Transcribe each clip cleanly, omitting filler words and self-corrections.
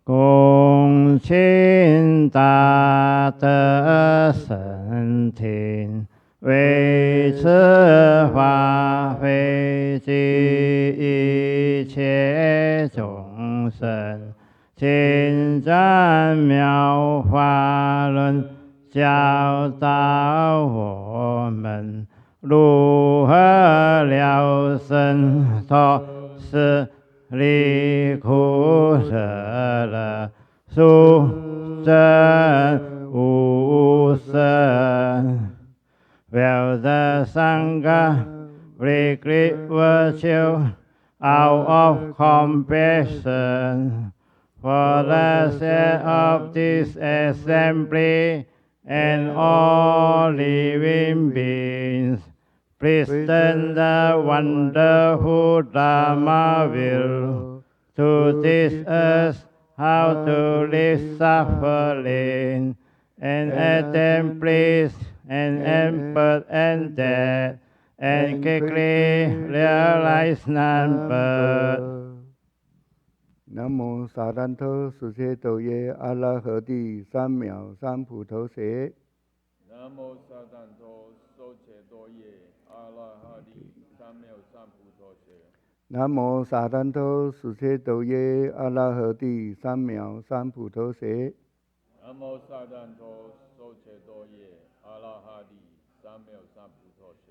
恭请大德圣听，为此法会及一切众生，请赞妙法论，教导我们如何了生脱死，离苦舍乐，殊胜无生。Will the Sangha bring great virtue out of compassion for the sake of this assembly and all living beings? Please send the wonderful Dharma will to teach us how to live suffering and attain bliss and birth and death, and quickly realize none-birth. 南无萨旦陀斯切多耶阿拉诃帝三藐三菩提舍。南无萨旦陀娑切多耶阿拉哈帝三藐三菩提舍。南无萨旦陀斯切多耶阿拉诃帝三藐三菩提舍。南无萨旦陀娑切多耶阿拉哈帝三藐三菩提舍。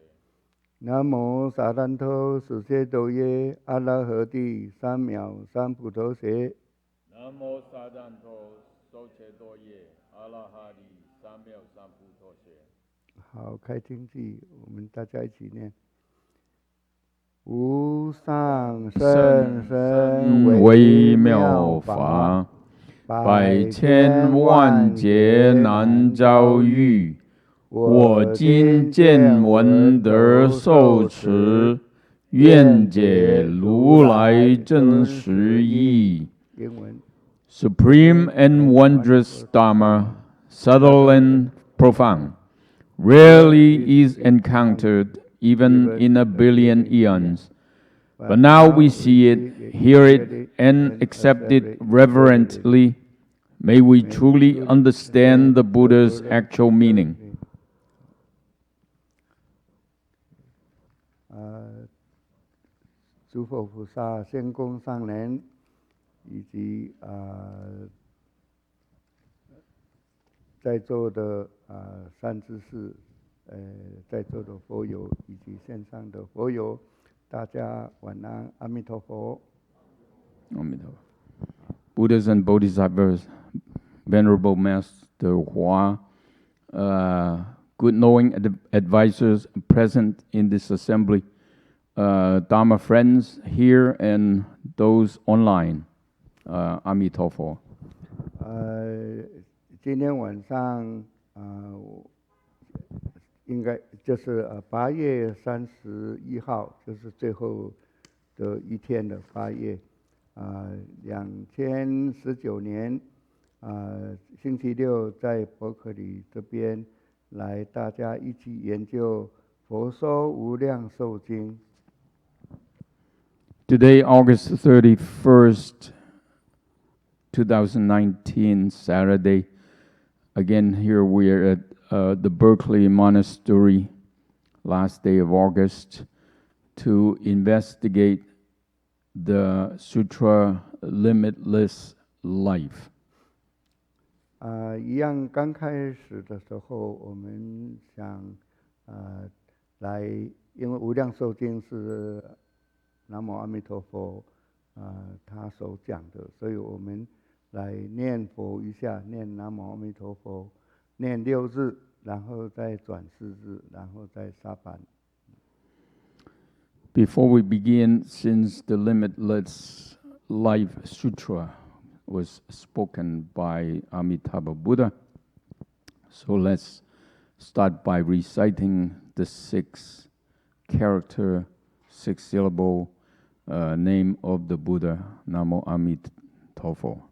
南无萨旦陀斯切多耶阿拉诃帝三藐三菩提舍。南无萨旦陀娑切多耶阿拉哈帝三藐三菩提舍。好，开经偈，我们大家一起念。无上甚深微妙法，百千万劫难遭遇。我今见闻得受持，愿解如来真实义。英文 Supreme and wondrous Dharma, subtle and profound, rarely is encountered even in a billion eons. But now we see it, hear it, and accept it reverently. May we truly understand the Buddha's actual meaning. 诸佛菩萨、仙公上人，以及在座的善知识，在座的佛友以及线上的佛友，大家晚安，阿弥陀佛。阿弥陀佛。Buddhas and Bodhisattvas, Venerable Master Hua, good knowing advisors present in this assembly, Dharma friends here and those online, 阿弥陀佛。今天晚上应该就是8月31号，就是最后的一天的8月，2019年星期六在伯克利这边来，大家一起研究《佛说无量寿经》。Today, August 31st, 2019, Saturday. Again, here we are at the Berkeley Monastery, last day of August, to investigate the Sutra Limitless Life. 一样，刚开始的时候，我们想来，因为《无量寿经》是南无阿弥陀佛他所讲的，所以我们来念佛一下，念南无阿弥陀佛，念6日，然后再转4日，然后再沙盘。Before we begin, since the Limitless Life Sutra was spoken by Amitabha Buddha, so let's start by reciting the 6-character, 6-syllable name of the Buddha, Namo Amitabha.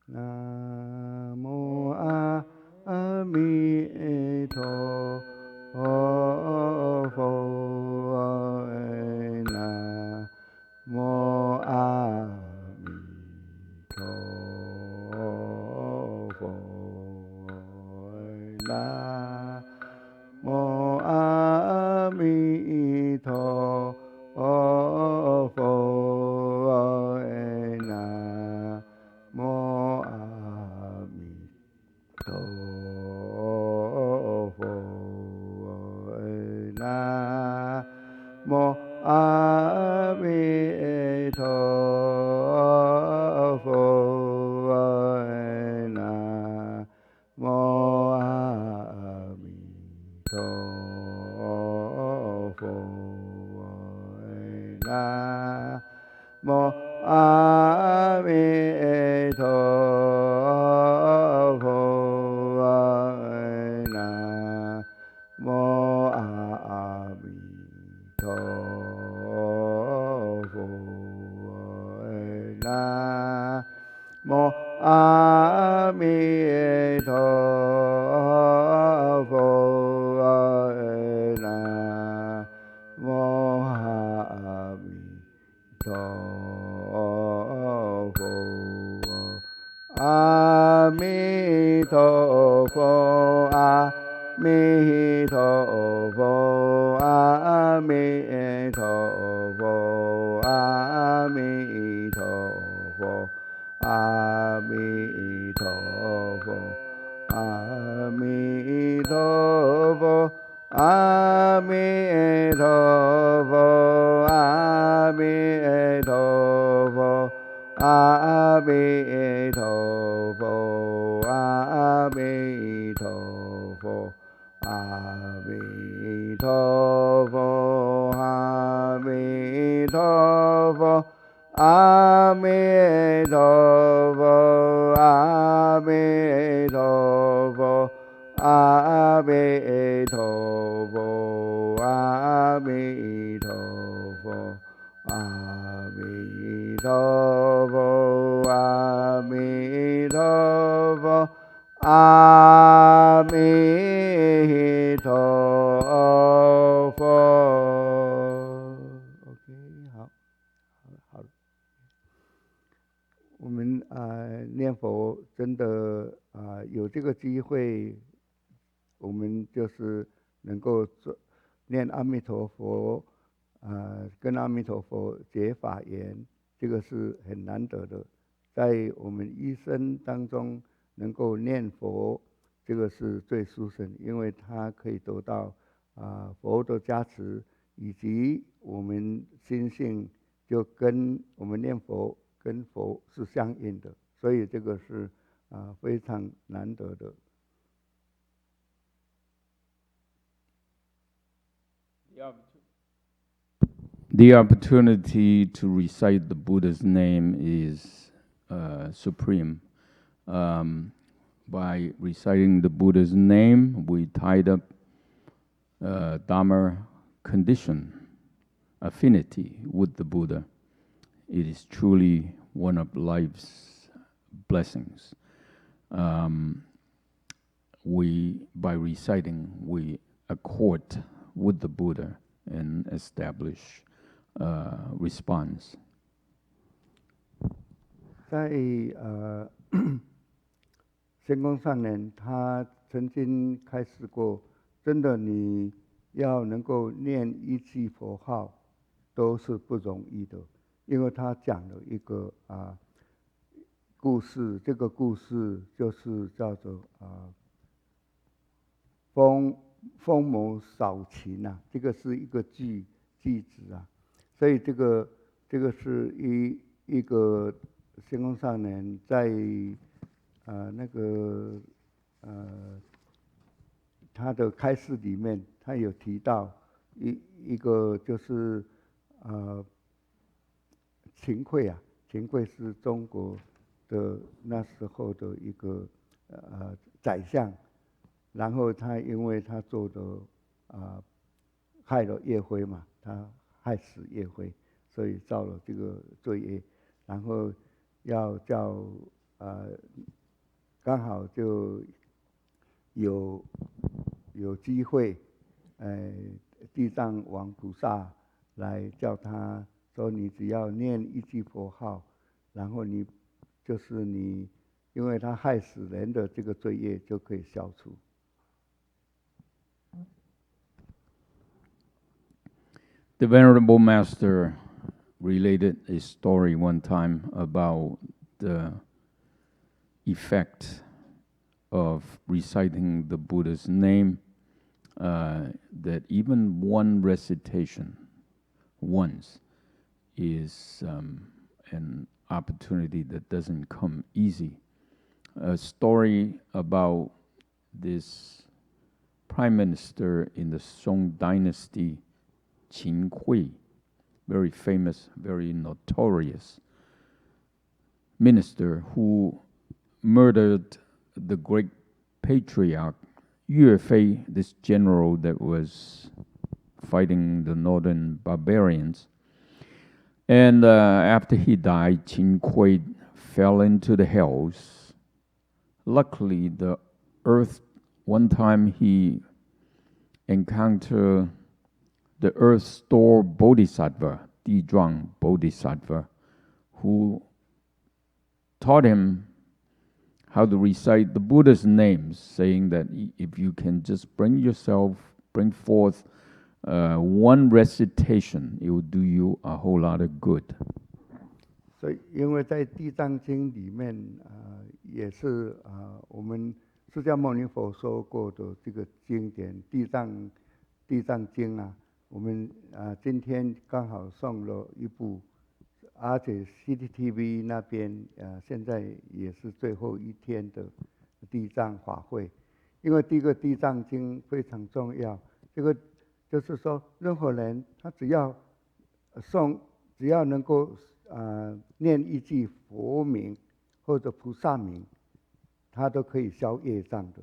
南无阿弥陀佛。南无阿弥陀佛，南无阿弥陀佛，南无阿弥陀佛，南无阿弥陀佛，南无阿弥陀佛，南无阿弥陀佛，南无阿弥陀佛，南无阿弥陀佛，阿弥陀佛，阿弥陀佛，阿弥陀佛，阿弥陀佛，阿弥陀佛，阿弥陀佛，阿弥陀佛，阿弥陀佛，阿弥陀佛，阿弥陀佛，阿弥陀佛，阿弥陀佛，阿弥陀佛，阿弥陀佛，阿弥陀佛，阿弥陀佛，阿弥陀佛，阿弥陀佛，阿弥陀佛。OK， 好。我们念佛真的有这个机会，我们就是能够念阿弥陀佛，跟阿弥陀佛结法缘，这个是很难得的。在我们一生当中能够念佛，这个是最殊胜，因为它可以得到佛的加持，以及我们心性就跟我们念佛跟佛是相应的，所以这个是非常难得的。The opportunity to recite the Buddha's name is supreme. By reciting the Buddha's name, we tied up Dharma condition, affinity with the Buddha. It is truly one of life's blessings. By reciting, we accord with the Buddha and establish response. 在仙公上人他曾经开示过，真的你要能够念一句佛号都是不容易的，因为他讲了一个故事，这个故事就是叫做风魔扫秦啊，这个是一个句子啊，所以这个是一个仙公上人在他的开示里面，他有提到一个就是秦桧啊，秦桧是中国的那时候的一个宰相，然后他因为他做的害了岳飞嘛，他害死岳飞，所以造了这个罪业，然后要叫刚好就有机会，地藏王菩萨来叫他说，你只要念一句佛号，然后你因为他害死人的这个罪业就可以消除。The Venerable Master related a story one time about the effect of reciting the Buddha's name, that even one recitation once is an opportunity that doesn't come easy. A story about this prime minister in the Song dynasty, Qin, very famous, very notorious minister who murdered the great patriarch Yue Fei, this general that was fighting the northern barbarians. And after he died, Qin fell into the hells. Luckily, the earth, one time he encountered the earth store bodhisattva, Dizhuang Bodhisattva, who taught him how to recite the Buddha's names, saying that if you can just bring forth one recitation, it will do you a whole lot of good. 所以，因为在《地藏经》里面，也是我们释迦牟尼佛说过的这个经典《地藏经》啊，我们今天刚好送了一部，而且 CCTV 那边现在也是最后一天的地藏法会，因为这个《地藏经》非常重要，这个就是说，任何人他只要能够念一句佛名或者菩萨名，他都可以消业障的。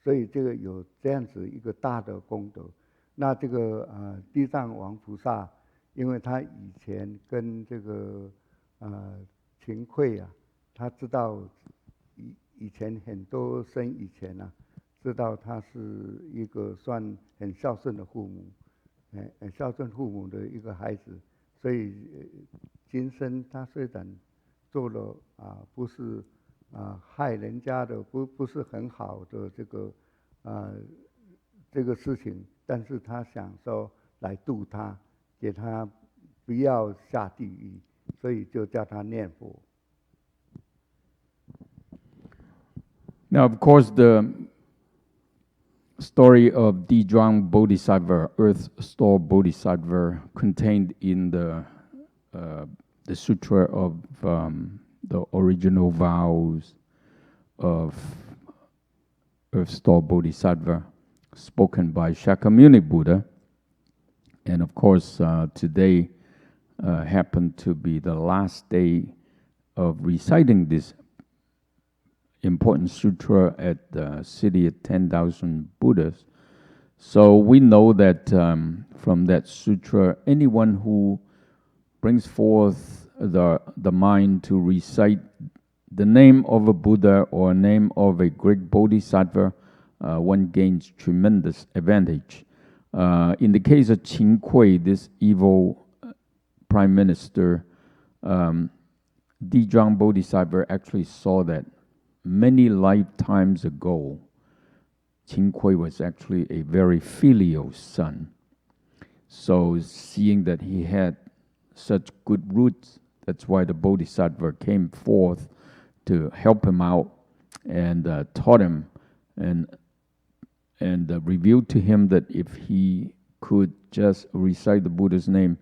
所以这个有这样子一个大的功德。那这个地藏王菩萨，因为他以前跟这个秦桧啊，他知道以前很多生以前啊，知道他是一个算很孝顺的父母，很孝顺父母的一个孩子，所以今生他虽然做了不是害人家的，不是很好的这个事情，但是他想说来度他，给他不要下地狱，所以就叫他念佛。Now, of course, the story of Dizhuang Bodhisattva, Earth Store Bodhisattva, contained in the sutra of the original vows of Earth Store Bodhisattva, spoken by Shakyamuni Buddha. And of course, today happened to be the last day of reciting this important sutra at the city of 10,000 Buddhas. So we know that from that sutra, anyone who brings forth the mind to recite the name of a Buddha or name of a great bodhisattva, one gains tremendous advantage. In the case of Qin, this evil prime minister, Dizhuang Bodhisattva actually saw that many lifetimes ago, Qin was actually a very filial son. So seeing that he had such good roots, that's why the Bodhisattva came forth to help him out and taught him and revealed to him that if he could just recite the Buddha's name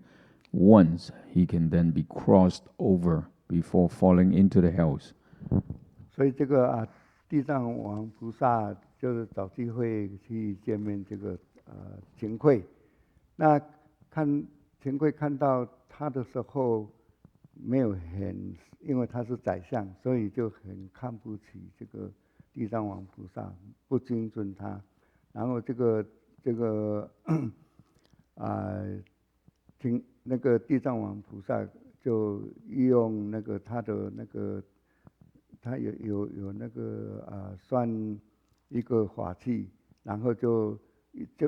once, he can then be crossed over before falling into the hells. 所以这个地藏王菩萨就是找机会去见面这个秦桧。那秦桧看到他的时候，没有因为他是宰相，所以就很看不起这个地藏王菩萨，不尊重他。然后这个那个地藏王菩萨就用那个他的那个。他有那个算一个法器，然后就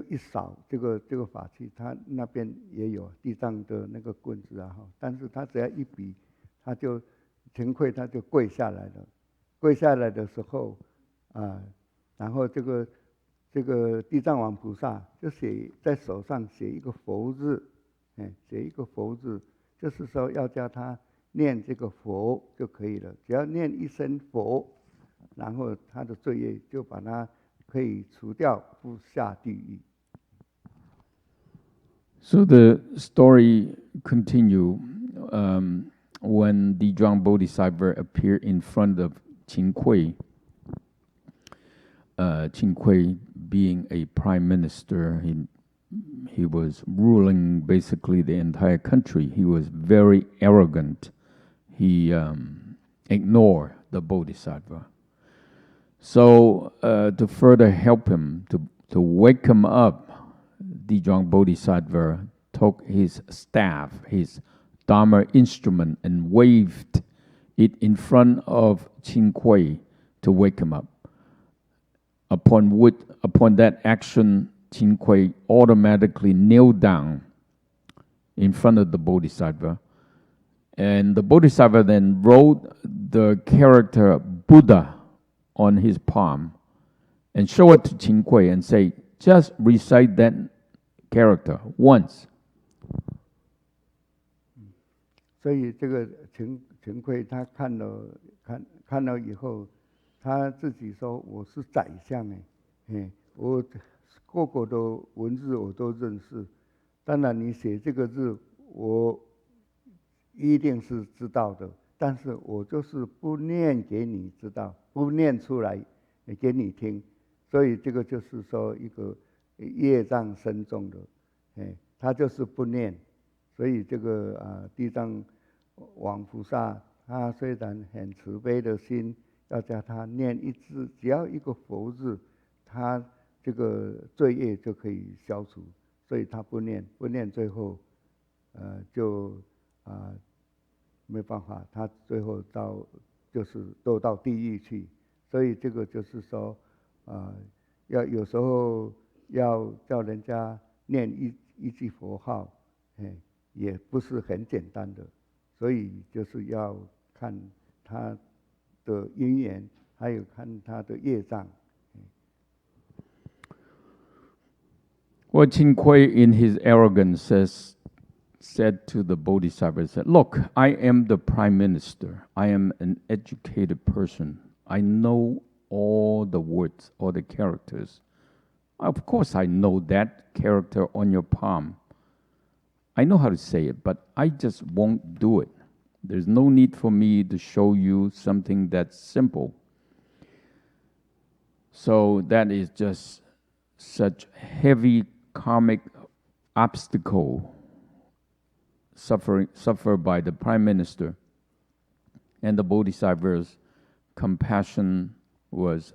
一扫这个法器，他那边也有地藏的那个棍子啊，但是他只要一比，他就秦桧他就跪下来了。跪下来的时候然后这个地藏王菩萨就在手上写一个佛字，写一个佛字，就是说要叫他念这个佛就可以了，只要念一声佛，然后他的罪业就把它可以除掉，不下地狱。So the story continue when the Zhuang Bodhisattva appeared in front of Qin Kui. Qin Kui being a prime minister, he was ruling basically the entire country. He was very arrogant. He ignored the Bodhisattva. So to further help him, to wake him up, the Zhuang Bodhisattva took his staff, his Dharma instrument, and waved it in front of Qin Kui to wake him up. Upon that action, Qin Kui automatically knelt down in front of the Bodhisattva. And the Bodhisattva then wrote the character Buddha on his palm and showed it to Qin Kui and say, just recite that character once. 所以这个秦桧他看了以后，他自己说我是宰相我个个的文字我都认识，当然你写这个字我一定是知道的，但是我就是不念给你知道，不念出来给你听，所以这个就是说一个业障深重的，他就是不念，所以这个地藏王菩萨他虽然很慈悲的心，要叫他念一字，只要一个佛字，他这个罪业就可以消除，所以他不念，最后就没办法，他最后就是都到地狱去，所以这个就是说要有时候要叫人家念一句佛号，也不是很简单的，所以就是要看他的因缘，还有看他的业障。Well, Qin Kui, in his arrogance, said to the Bodhisattva, said, "Look, I am the prime minister. I am an educated person. I know all the words, all the characters. Of course, I know that character on your palm. I know how to say it, but I just won't do it. There's no need for me to show you something that's simple." So that is just such heavy karmic obstacle suffered by the prime minister, and the Bodhisattva's compassion was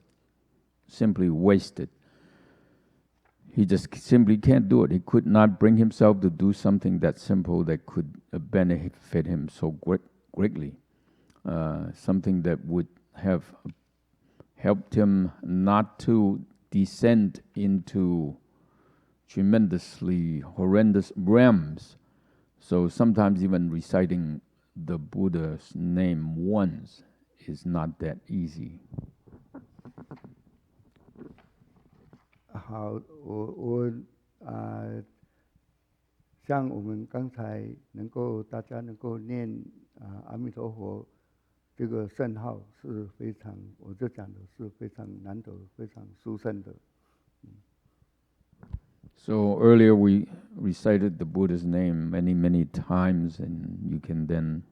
simply wasted. He just simply can't do it. He could not bring himself to do something that simple that could benefit him so greatly. Something that would have helped him not to descend into tremendously horrendous realms. So sometimes even reciting the Buddha's name once is not that easy. 好，我像我们刚才大家能够念阿弥陀佛这个圣号是非常，我就讲的是非常难得、非常殊胜的。So earlier we recited the Buddha's name many, many times, and you can then,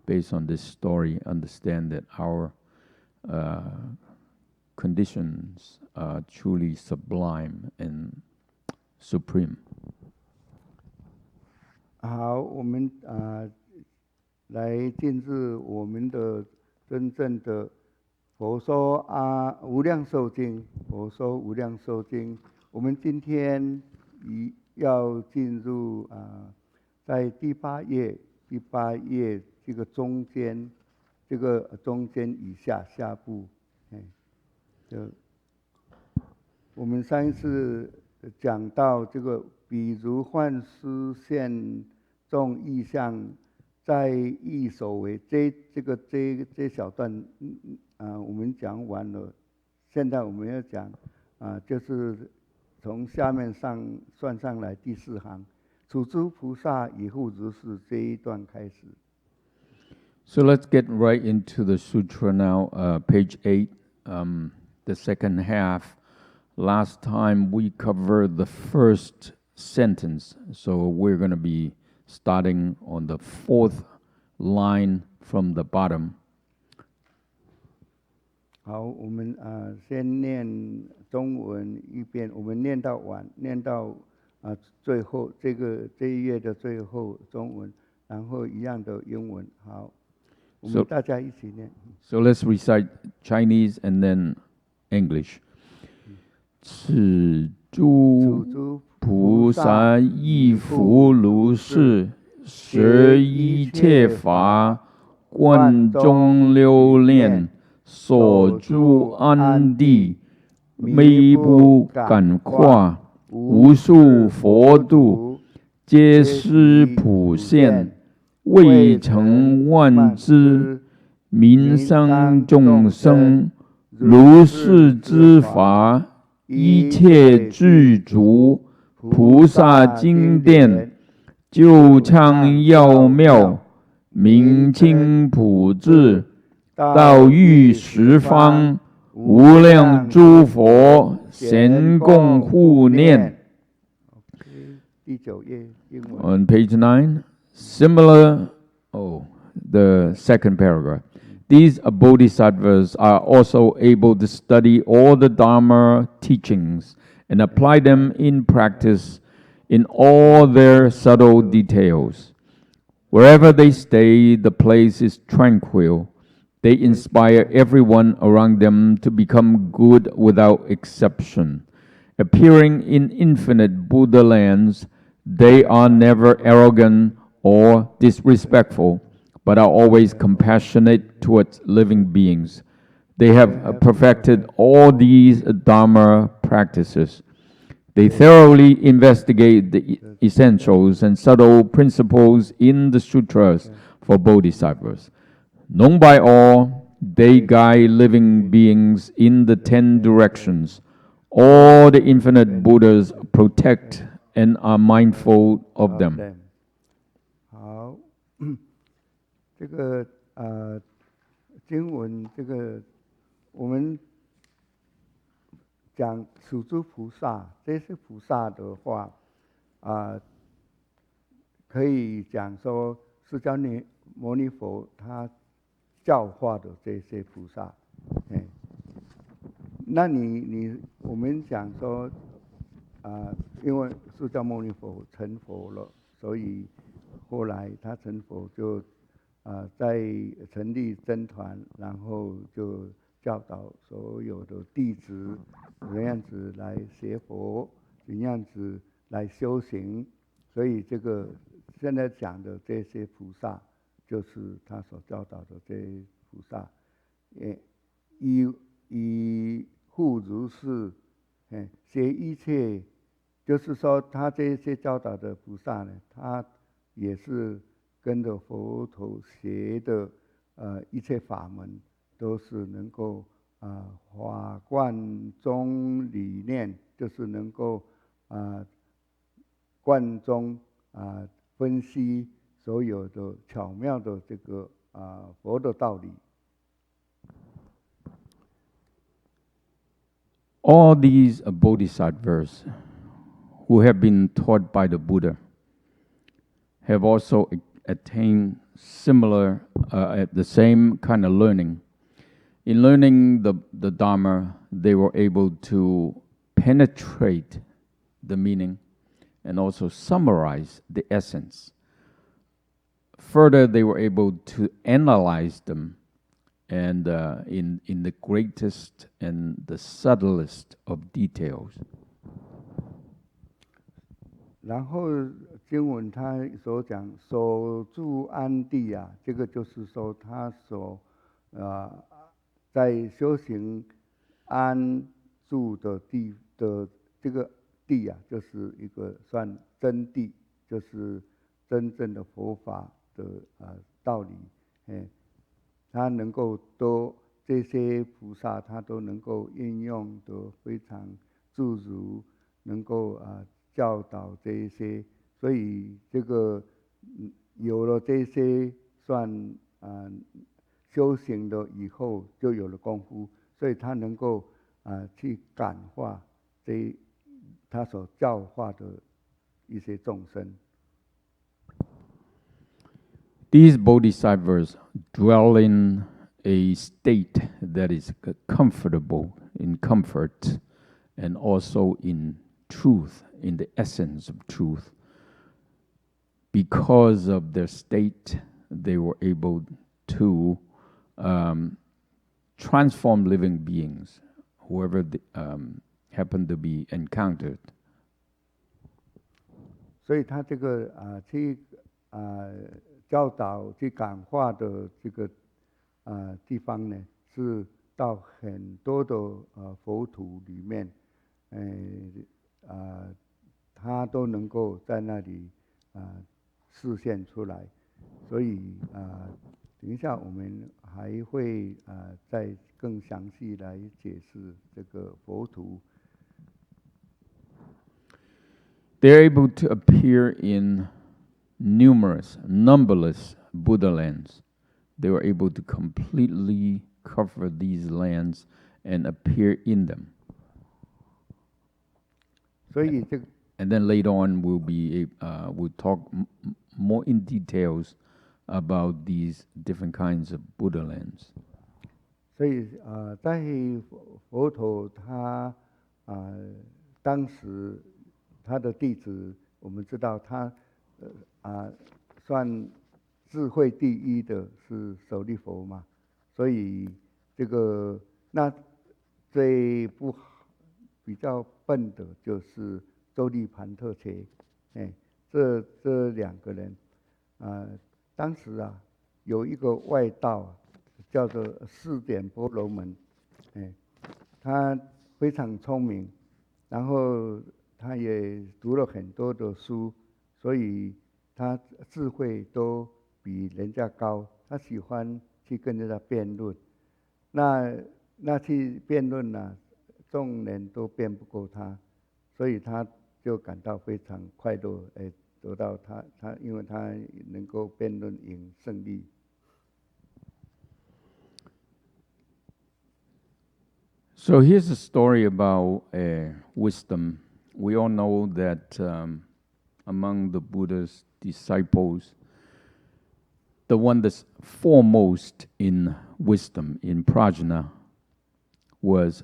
based on this story, understand that our conditions are truly sublime and supreme. 好，我们来进入我们的真正的佛说无量寿经。佛说无量寿经，我们今天要进入在第八页这个中间以下部，我们上一次讲到这个，比如幻思现众意象，在意所为，这小段我们讲完了。现在我们要讲就是从下面算上来第4行，处诸菩萨以护如是这一段开始。So let's get right into the sutra now, page 8, the second half. Last time we covered the first sentence, so we're going to be starting on the fourth line from the bottom. 好，我们先念中文一遍，我们念到完，念到最后这一页的最后中文，然后一样的英文。好，我们大家一起念。So let's recite Chinese and then English. 此诸菩萨亦复如是，实一切法观中溜练，所住安地，微不敢跨，无数佛度，皆施普现，未成万之，民生众生，如是之法，一切具足，菩萨经典，究畅要妙，明清普智，道育十方，无量诸佛，咸共护念。第9页英文。On page 9, similar, the second paragraph. These bodhisattvas are also able to study all the Dharma teachings and apply them in practice in all their subtle details. Wherever they stay, the place is tranquil. They inspire everyone around them to become good without exception. Appearing in infinite Buddha lands, they are never arrogant or disrespectful, but are always compassionate towards living beings. They have perfected all these Dharma practices. They thoroughly investigate the essentials and subtle principles in the sutras for bodhisattvas. Known by all, they guide living beings in the 10 directions. All the infinite Buddhas protect and are mindful of them. 好，这个经文我们讲处诸菩萨，这些菩萨的话可以讲说释迦牟尼佛他教化的这些菩萨。那我们讲说因为释迦牟尼佛成佛了，所以后来他成佛就在成立僧团，然后就教导所有的弟子怎么样子来学佛，怎样子来修行。所以这个现在讲的这些菩萨，就是他所教导的这些菩萨，以护如是，学一切，就是说他这些教导的菩萨呢，他也是跟着佛陀学的一切法门，都是能够法贯中理念，就是能够贯中分析所有的巧妙的这个佛的道理。All these bodhisattvas who have been taught by the Buddha have also attained similar, the same kind of learning. In learning the Dharma, they were able to penetrate the meaning and also summarize the essence. Further, they were able to analyze them and in the greatest and the subtlest of details. 然后经文他所讲所住安地啊，这个就是说他所在修行安住的地的这个地啊，就是一个算真谛，就是真正的佛法的道理。他能够这些菩萨，他都能够运用得非常自如，能够教导这一些所以这个有了这些算修行了以后，就有了功夫，所以他能够去感化他所教化的一些众生。These bodhisattvas dwell in a state that is comfortable, in comfort, and also in truth, in the essence of truth. Because of their state, they were able to transform living beings, whoever happened to be encountered. 所以他这个去教导、去感化的这个地方呢，是到很多的佛土里面，他都能够在那里示现出来。所以等一下我们还会再更详细来解释这个佛土。They're able to appear in numberless Buddha lands. They were able to completely cover these lands and appear in them. 所以这个 And then later on, we'll talk more in details about these different kinds of Buddha lands. 所以在佛陀他当时他的弟子，我们知道他算智慧第一的是舍利佛嘛，所以这个那最比较笨的就是周利盘特伽，这两个人当时有一个外道叫做四点波罗门，他非常聪明，然后他也读了很多的书，所以他智慧都比人家高。他喜欢去跟人家辩论，那去辩论众人都辩不过他，所以他就感到非常快乐，得到他因为他能够辩论赢胜利。So here's a story about wisdom. We all know that among the Buddha's disciples, the one that's foremost in wisdom, in prajna, was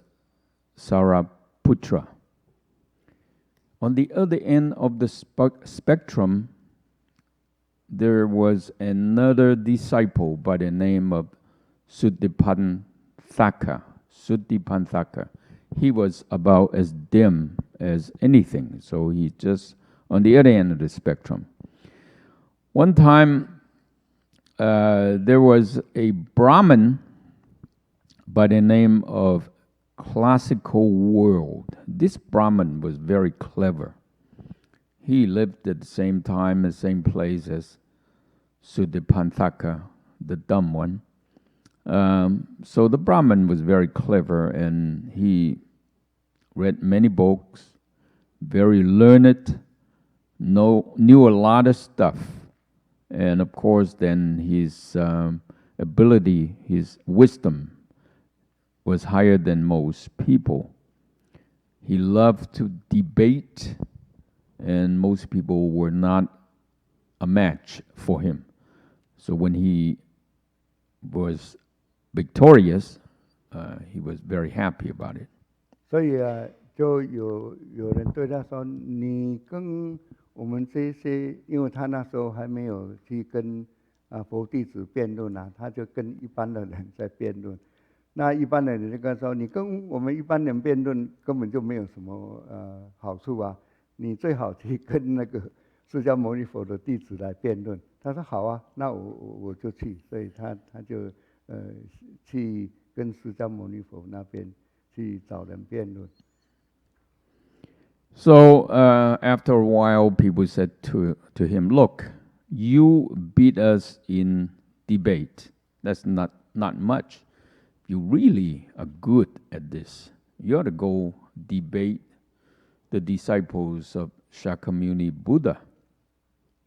Sariputra. On the other end of the spectrum, there was another disciple by the name of Sudipanthaka. He was about as dim as anything, so he's just on the other end of the spectrum. One time, there was a Brahmin by the name of Classical World. This Brahmin was very clever. He lived at the same time, the same place as Sudipanthaka, the dumb one. So the Brahmin was very clever, and he read many books, very learned, knew a lot of stuff. And of course, then his ability, his wisdom was higher than most people. He loved to debate, and most people were not a match for him. So when he was victorious, he was very happy about it. 所以就有人对他说：“你跟我们这些，因为他那时候还没有去跟佛弟子辩论他就跟一般的人在辩论。那一般的人就跟他说：你跟我们一般人辩论根本就没有什么好处你最好去跟那个释迦牟尼佛的弟子来辩论。”他说：“好啊，那我就去。”所以他就去跟释迦牟尼佛那边去找人辩论。So after a while, people said to him, "Look, you beat us in debate. That's not much. You really are good at this. You ought to go debate the disciples of Shakyamuni Buddha."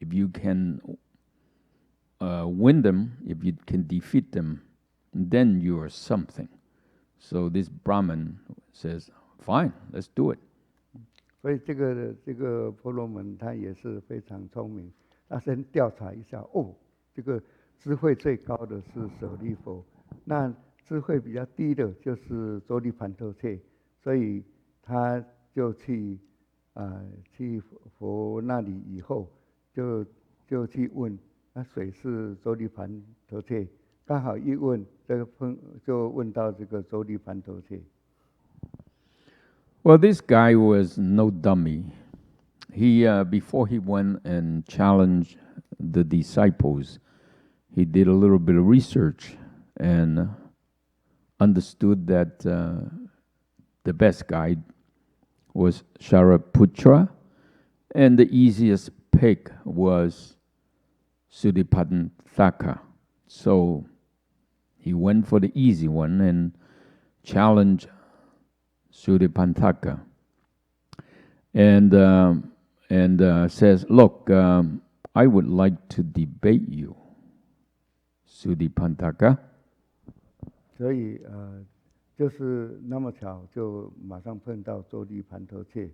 if you can win them, if you can defeat them, then you are something. So this Brahmin says, fine, let's do it. 所以这个婆罗门他也是非常聪明，他先调查一下，这个智慧最高的是舍利佛，那智慧比较低的就是周利盘陀切，所以他就去佛那里以后，就去问，那谁是周利盘陀切？刚好一问，就问到这个周利盘陀切。Well, this guy was no dummy. He before he went and challenged the disciples, he did a little bit of research and understood that the best guide was Shariputra, and the easiest pick was Sudipanthaka. So he went for the easy one and challenged Sudipanthaka, and says, "Look, I would like to debate you, Sudipanthaka." 所以就是那么巧，就马上碰到周利盘陀切。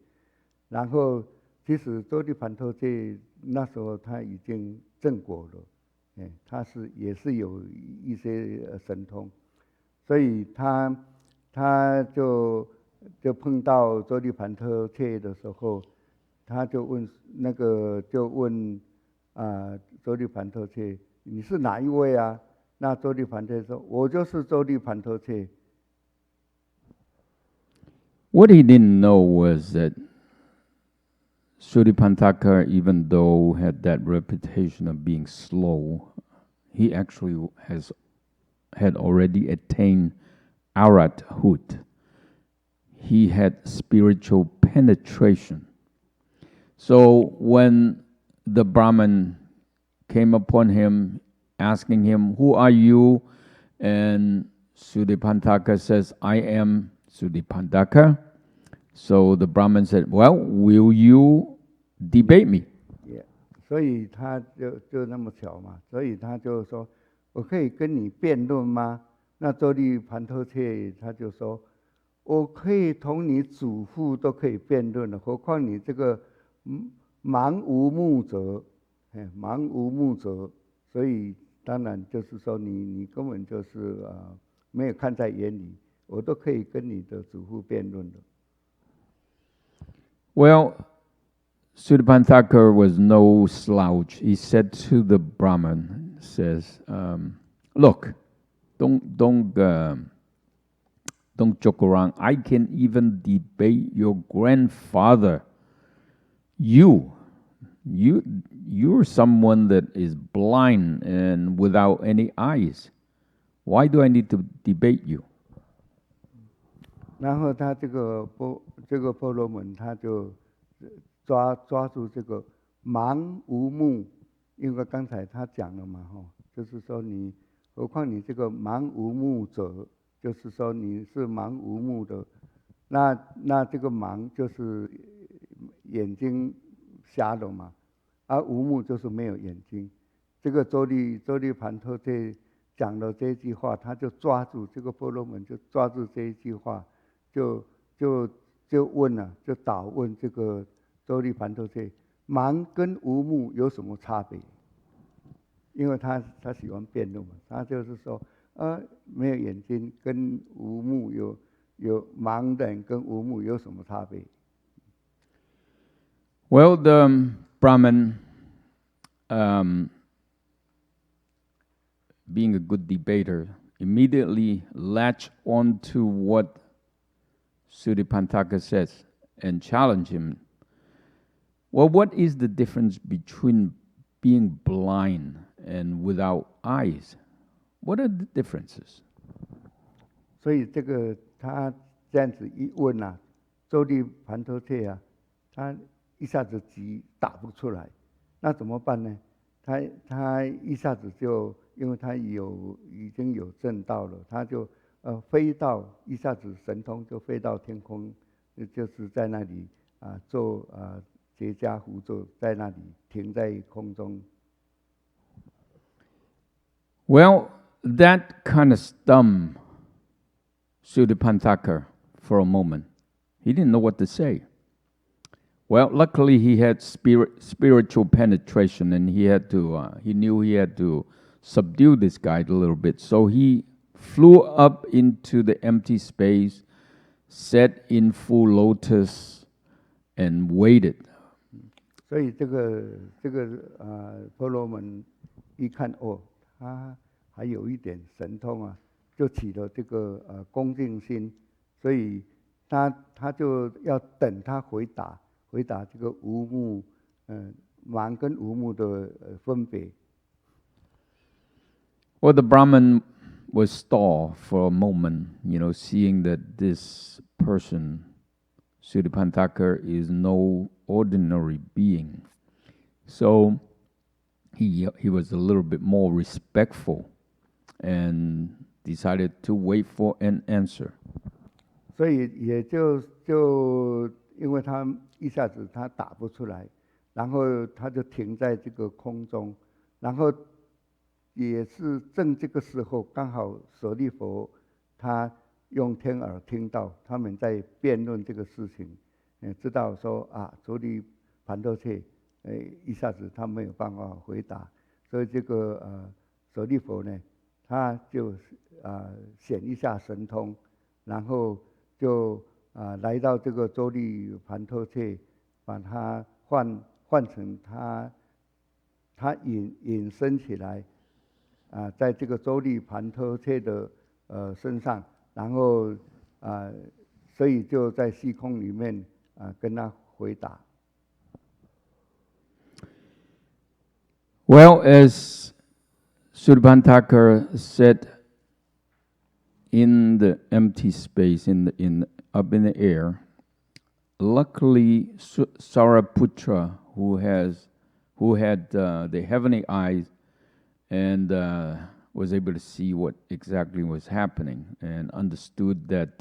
然后其实周利盘陀切那时候他已经证果了，他也是有一些神通，所以他就碰到周利盘陀切的时候，他就问周利盘陀切，你是哪一位啊？那周利盘陀切说，我就是周利盘陀切。What he didn't know was that Sudipanthaka, even though had that reputation of being slow, he actually had already attained Arathut. He had spiritual penetration. So when the Brahmin came upon him, asking him, "Who are you?" and Sudipanthaka says, "I am Sudipanthaka." So the Brahmin said, "Well, will you debate me?" Yeah. 所以他就那么巧嘛，所以他就说，我可以跟你辩论吗？那周利盘陀切他就说，我可以同你祖父都可以辩论了，何况你这个盲无目者，盲无目者，所以当然就是说你根本就是没有看在眼里，我都可以跟你的祖父辩论的。Well, Sudipanthaka was no slouch. He said to the Brahmin, says, "Look, don't joke around. I can even debate your grandfather. You're someone that is blind and without any eyes. Why do I need to debate you?" 然后他这个婆罗门他就抓住这个盲无目，因为刚才他讲了嘛，就是说何况你这个盲无目者，就是说你是盲无目的，那这个盲就是眼睛瞎了嘛，而无目就是没有眼睛。这个周利盘陀切讲了这一句话，他就抓住这个婆罗门，就抓住这一句话。就问了，就倒问这个周利盘陀切，盲跟无目有什么差别？因为他喜欢辩论嘛，他就是说，没有眼睛跟无目有盲人跟无目有什么差别？ Well, the Brahmin, being a good debater, immediately latched onto what Sudipanthaka says and challenge him. Well, what is the difference between being blind and without eyes? What are the differences? 所以这个他这样子一问啊，周利盘陀切啊，他一下子急打不出来，那怎么办呢？他一下子就，因为他已经有证道了，他就飞到一下子神通就飞到天空，就是在那里结跏趺坐，在那里停在空中。Well, that kind of stunned Sudipanthaka for a moment. He didn't know what to say. Well, luckily he had spiritual penetration, and he knew he had to subdue this guy a little bit. So he flew up into the empty space, sat in full lotus, and waited. 所以这个婆罗门一看他还有一点神通啊，就起了这个恭敬心，所以他就要等他回答这个无目盲跟无目的分别。Well, the Brahman was stalled for a moment, seeing that this person, Sudipanthaka, is no ordinary being. So he was a little bit more respectful and decided to wait for an answer. 所以也就因为他一下子他打不出来，然后他就停在这个空中，然后也是正这个时候，刚好舍利弗他用天耳听到他们在辩论这个事情，知道说周利盘多切，一下子他没有办法回答，所以这个舍利弗呢，他就显一下神通，然后就来到这个周利盘多切，把他换成他引申起来。在这个周利盘多切的身上，然后所以就在虚空里面跟他回答。Well, as Sudipanthaka said, in the empty space, up in the air, luckily Saraputra, who had the heavenly eyes, and was able to see what exactly was happening, and understood that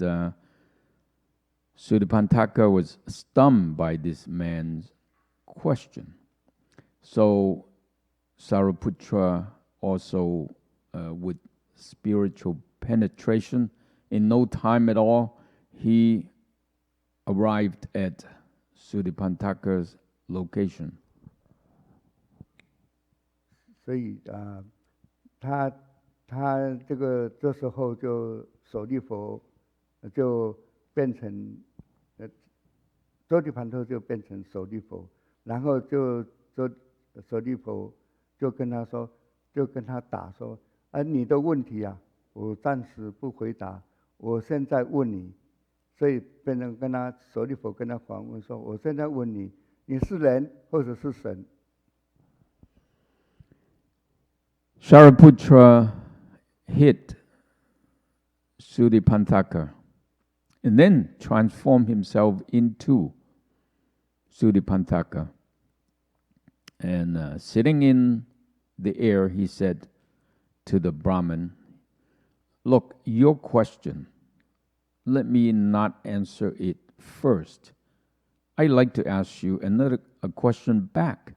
Sudipanthaka was stunned by this man's question. So Saraputra also, with spiritual penetration, in no time at all, he arrived at Sudipanthaka's location. 所以他这时候就舍利弗就变成周利盘多就变成舍利弗，然后就舍利弗就跟他说，就跟他答说，你的问题我暂时不回答，我现在问你，所以变成跟他舍利弗跟他反问说，我现在问你，你是人或者是神？ Shariputra hit Sudipanthaka and then transformed himself into Sudipanthaka. And sitting in the air, he said to the Brahmin, "Look, your question, let me not answer it first. I'd like to ask you a question back.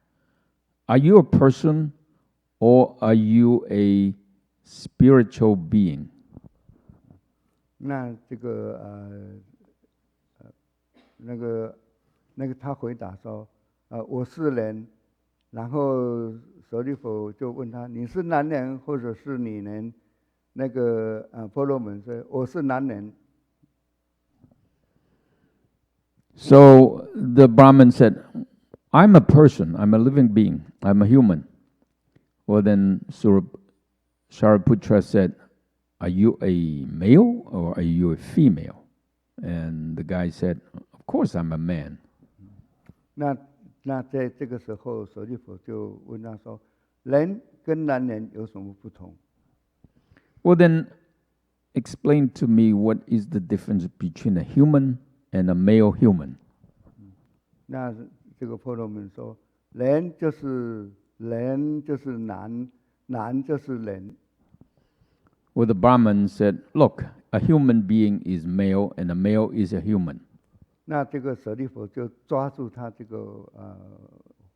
Are you a person or are you a spiritual being?" 那这个那个他回答说，我是人。然后舍利弗就问他，你是男人或者是女人？那个婆罗门说，我是男人。So the Brahmin said, "I'm a person. I'm a living being. I'm a human." Well, then Shariputra said, "Are you a male or are you a female?" And the guy said, "Of course I'm a man." 那在这个时候，舍利弗就问他说：“人跟男人有什么不同？” Well, then explain to me what is the difference between a human and a male human. 那这个婆罗门说：“人就是男，男就是人。” Well, the Brahmin said, "Look, a human being is male and a male is a human." 那这个舍利佛就抓住他这个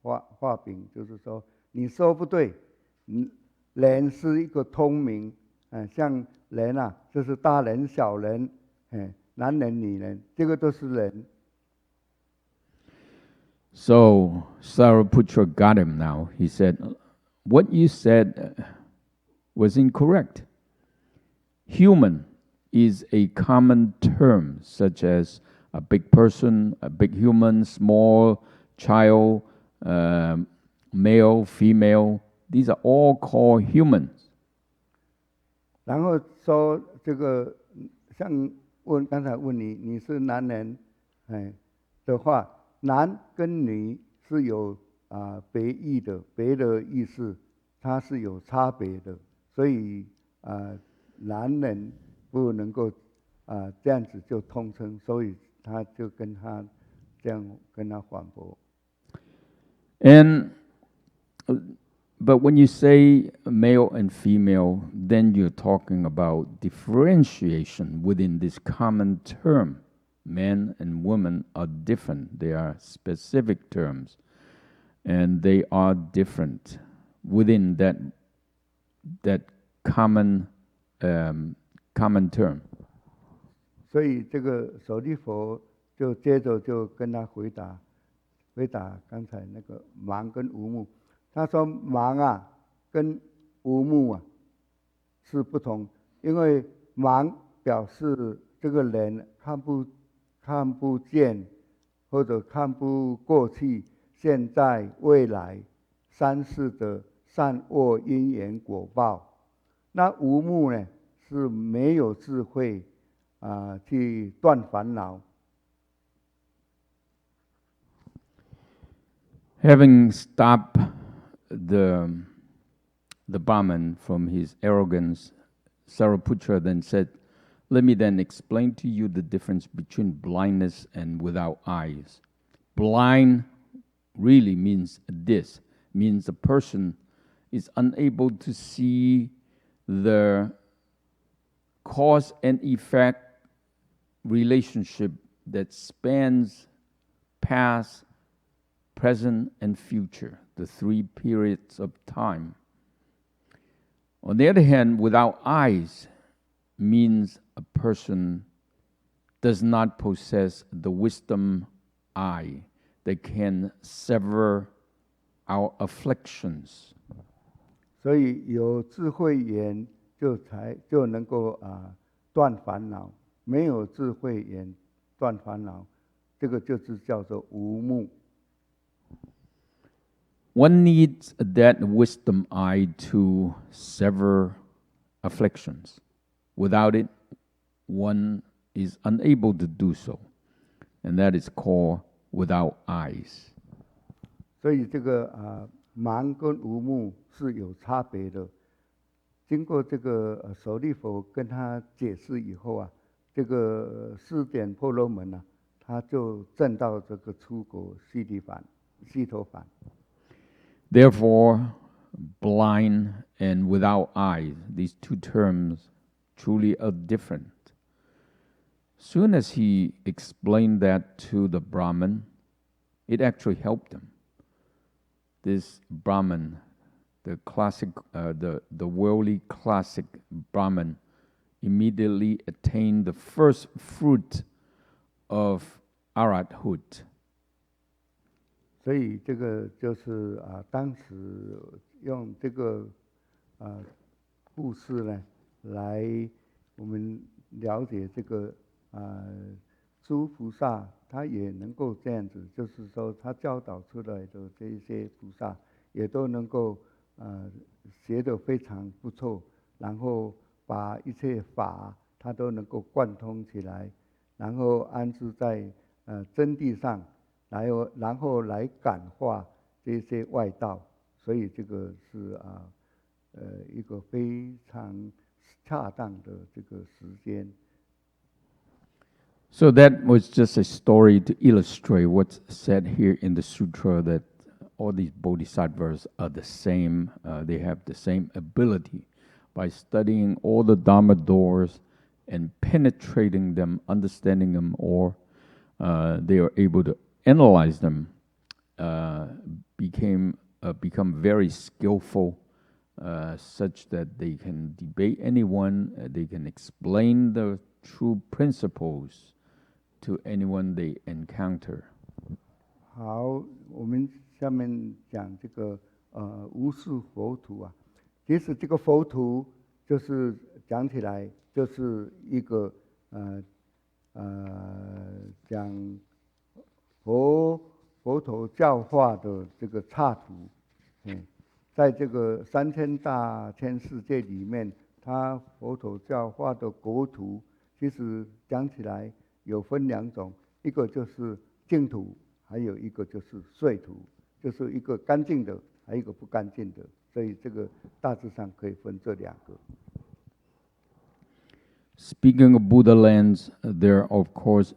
画柄，就是说你说不对，人是一个通明，像人啊，就是大人小人，男人女人，这个都是人。So Sariputra got him now. He said, what you said was incorrect. Human is a common term, such as a big person, a big human, small child, male, female. These are all called humans. 然后说这个，像刚才问你，你是男人，的话，男跟女是有别义的，别的意思，它是有差别的，所以男人不能够这样子就通称，所以他就跟他这样跟他反驳。But when you say male and female, then you're talking about differentiation within this common term. Men and women are different. They are specific terms, and they are different within that common term. 所以这个舍利佛就接着就跟他回答刚才那个盲跟无目。他说盲啊跟无目啊是不同，因为盲表示这个人看不见或者看不过去、现在、未来三世的善恶因缘果报。那无目呢是没有智慧去断烦恼。Having stopped the Brahman from his arrogance, Sariputra then said, let me then explain to you the difference between blindness and without eyes. Blind really means a person is unable to see the cause and effect relationship that spans past, present, and future, the three periods of time. On the other hand, without eyes means a person does not possess the wisdom eye that can sever our afflictions. 所以有智慧眼就能够断烦恼，没有智慧眼断烦恼，这个就是叫做无目。One needs that wisdom eye to sever afflictions. Without it, one is unable to do so. And that is called without eyes. 所以这个盲跟无目是有差别的。经过这个舍利佛跟他解释以后啊，这个四点婆罗门啊，他就证到这个出国悉陀梵。Therefore, blind and without eyes, these two terms truly are different. Soon as he explained that to the Brahmin, it actually helped him. This Brahmin, the classic, the worldly classic Brahmin, immediately attained the first fruit of Arhathood. 所以这个就是当时用这个故事呢，来我们了解这个诸菩萨他也能够这样子，就是说他教导出来的这一些菩萨也都能够学得非常不错，然后把一切法他都能够贯通起来，然后安置在真谛上。然后来感化这些外道，所以这个是一个非常恰当的这个时间。So that was just a story to illustrate what's said here in the sutra, that all these bodhisattvas are the same. They have the same ability. By studying all the Dharma doors and penetrating them, understanding them, or they are able to analyze them, become very skillful, such that they can debate anyone, they can explain the true principles to anyone they encounter. 好，我们下面讲这个无视佛图啊。其实这个佛图就是讲起来就是一个讲佛陀教化的这个插图。在这个3000大千世界里面，他佛陀教化的国土，其实讲起来有分2种，一个就是净土，还有一个就是秽土，就是一个干净的，还有一个不干净的，所以这个大致上可以分这2个。Speaking of Buddha lands, there are of course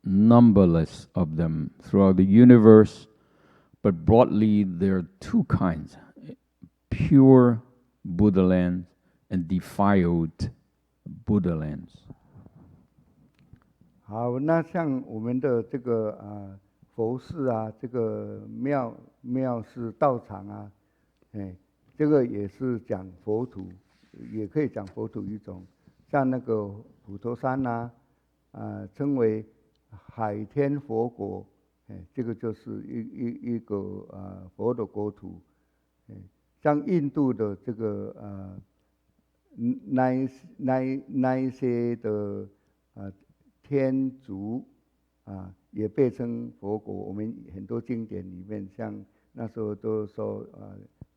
numberless of them throughout the universe, but broadly there are 2 kinds: pure Buddha lands and defiled Buddha lands. 好，那像我们的这个佛寺啊，这个庙寺道场啊，这个也是讲佛土，也可以讲佛土一种。像那个普陀山啊，称为海天佛国，这个就是一个佛的国土。像印度的这个那一些的天竺也被称佛国。我们很多经典里面，像那时候都说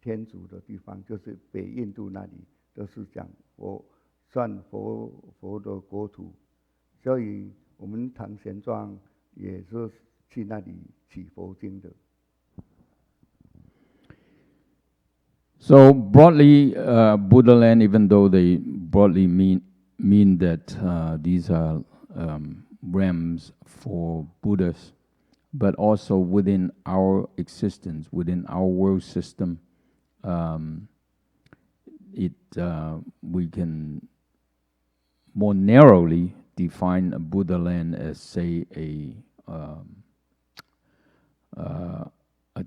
天竺的地方，就是北印度那里，都是讲算佛的国土。所以我们唐玄奘也是去那里起佛经的。So broadly, Buddha land, even though they broadly mean that these are realms for Buddhas, but also within our existence, within our world system, we can more narrowly define a Buddha land as, say, a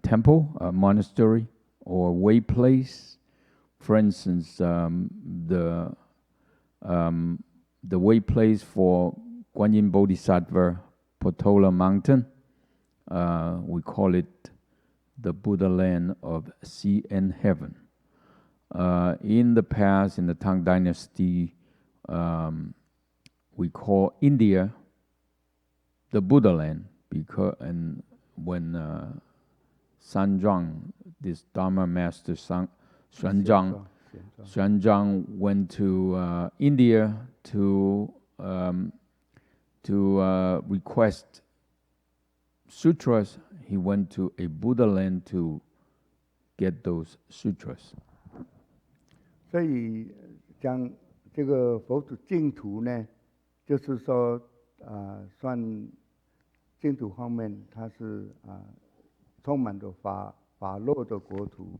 temple, a monastery, or way place. For instance, the way place for Guanyin Bodhisattva, Potola Mountain, we call it the Buddha land of sea and heaven. In the past, in the Tang Dynasty, we call India the Buddha land, and when Sanzang, this Dharma master Xuanzang went to India to request sutras, he went to a Buddha land to get those sutras. 所以讲这个佛土净土呢，就是说算净土方面，它是充满着法落的国土，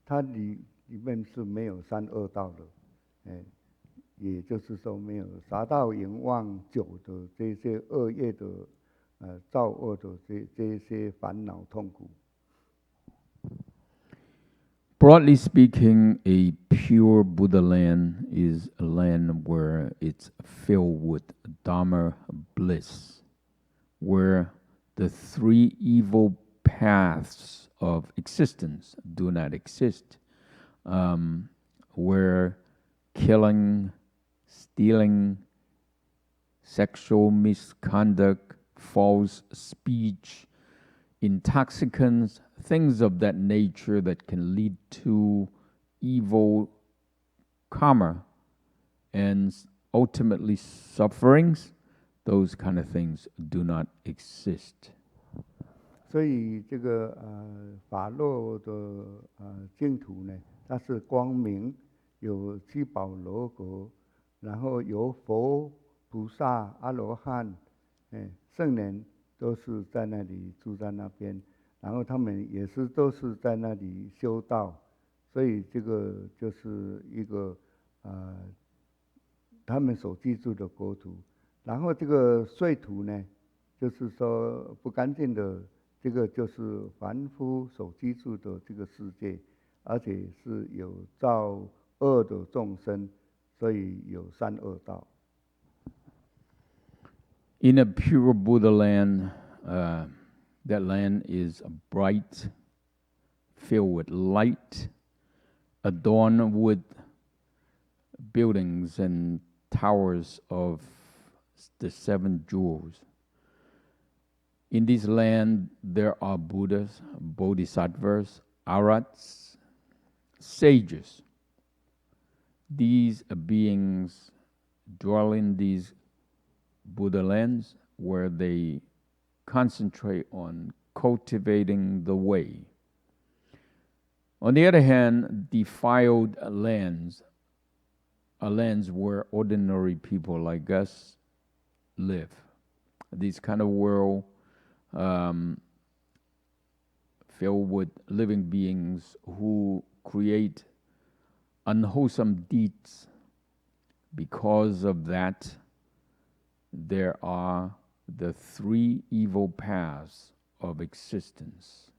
它里面是没有3恶道的，也就是说没有杀盗淫妄酒的这些恶业的造恶的这些烦恼痛苦。Broadly speaking, a pure Buddha land is a land where it's filled with Dharma bliss, where the 3 evil paths of existence do not exist, where killing, stealing, sexual misconduct, false speech, intoxicants, things of that nature that can lead to evil karma and ultimately sufferings, those kind of things do not exist. 所以这个法落的净土呢，它是光明，有七宝罗国，然后有佛、菩萨、阿罗汉、圣人都是在那里住在那边，然后他们也是都是在那里修道，所以这个就是一个他们所居住的国土。然后这个秽土呢，就是说不干净的，这个就是凡夫所居住的这个世界，而且是有造恶的众生，所以有三恶道。In a pure Buddha land, that land is bright, filled with light, adorned with buildings and towers of the 7 jewels. In this land, there are Buddhas, Bodhisattvas, Arhats, sages. These beings dwell in these Buddha lands where they concentrate on cultivating the way. On the other hand, defiled lands are lands where ordinary people like us live. This kind of world filled with living beings who create unwholesome deeds. Because of that, there are the 3 evil paths of existence.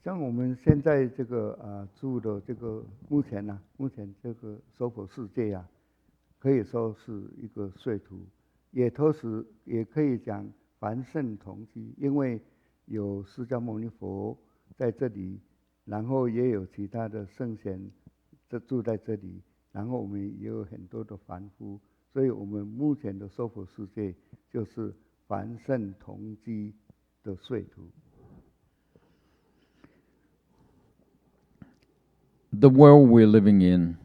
像我们现在这个住的这个目前这个娑婆世界呀，可以说是一个秽土，也同时也可以讲凡圣同居，因为有释迦牟尼佛在这里，然后也有其他的圣贤住在这里，然后我们也有很多的凡夫，所以我们目前的娑婆世界就是凡圣同居的秽土。The world we're living in,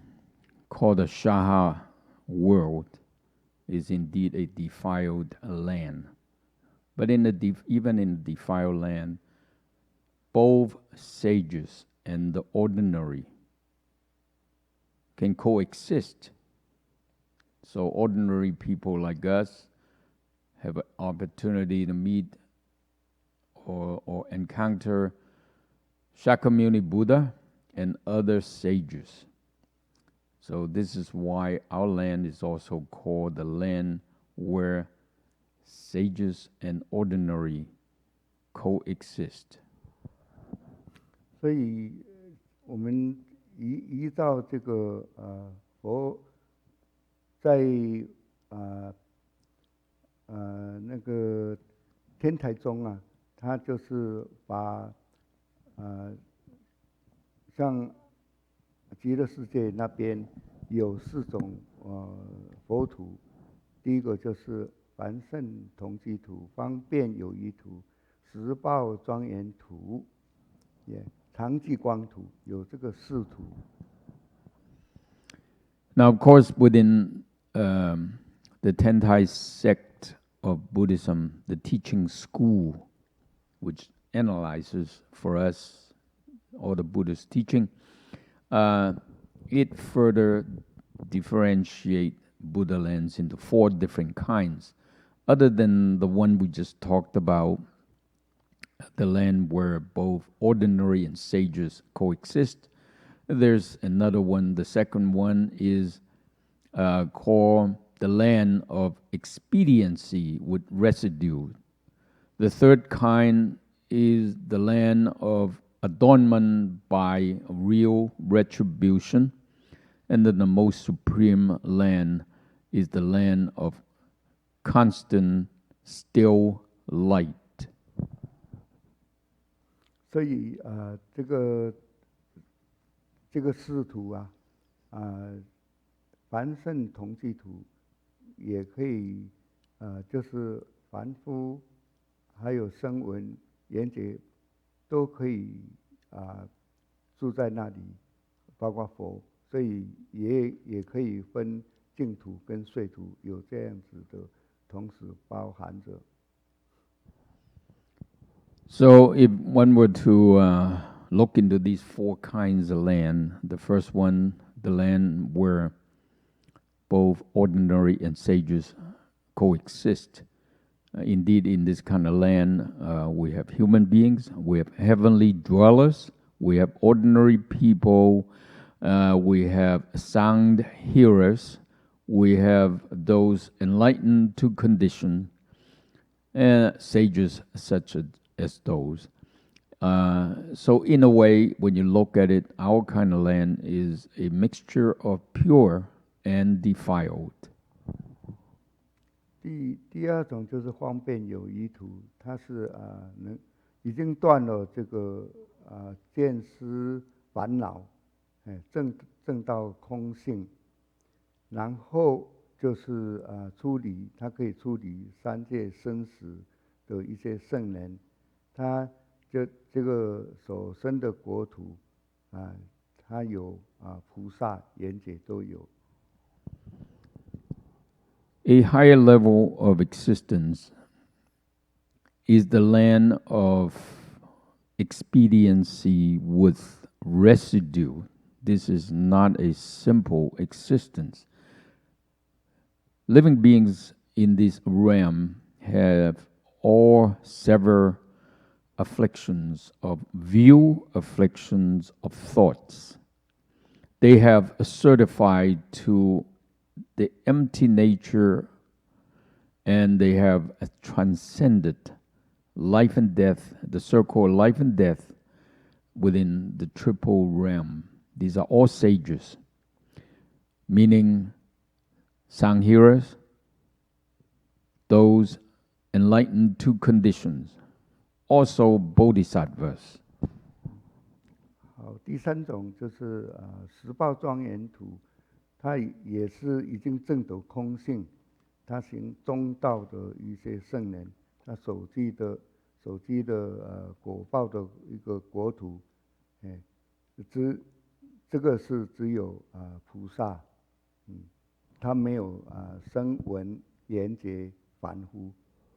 called the Shaha world, is indeed a defiled land. But even in defiled land, both sages and the ordinary can coexist. So ordinary people like us have an opportunity to meet or encounter Shakyamuni Buddha and other sages. So this is why our land is also called the land where sages and ordinary coexist. 所以我们依照这个佛在那个天台中啊，他就是把像极乐世界那边有4种佛土，第一个就是凡圣同居土、方便有余土、十报庄严土、常寂光土，有这个4土。Now, of course, within the Tentai sect of Buddhism, the teaching school, which analyzes for us all the Buddhist teaching, it further differentiate Buddha lands into 4 different kinds. Other than the one we just talked about, the land where both ordinary and sages coexist, there's another one. The second one is called the land of expediency with residue. The third kind is the land of adornment by real retribution. And then the most supreme land is the land of constant still light. 所以这个4土啊，凡圣同居土也可以，就是凡夫还有声闻缘觉都可以住在那里，包括佛，所以也可以分净土跟秽土，有这样子的，同时包含着。So if one were to look into these 4 kinds of land, the first one, the land where both ordinary and sages coexist. Indeed, in this kind of land, we have human beings, we have heavenly dwellers, we have ordinary people, we have sound hearers, we have those enlightened to condition, and sages such as those. So in a way, when you look at it, our kind of land is a mixture of pure and defiled. 第二种就是方便有余土，它是已经断了这个见思烦恼，证到空性，然后就是它可以处理三界生死的一些圣人，他这个所生的国土它有菩萨、缘觉都有。A higher level of existence is the land of expediency with residue. This is not a simple existence. Living beings in this realm have all several afflictions of view, afflictions of thoughts. They have certified to the empty nature, and they have transcended life and death, the so-called life and death within the triple realm. These are all sages, meaning Sangheras, those enlightened to conditions, also bodhisattvas. 好，第三种就是十报庄严土。他也是已经证得空性，他行中道的一些圣人，他所居的果报的一个国土，这个是只有菩萨，他没有声闻缘觉凡夫，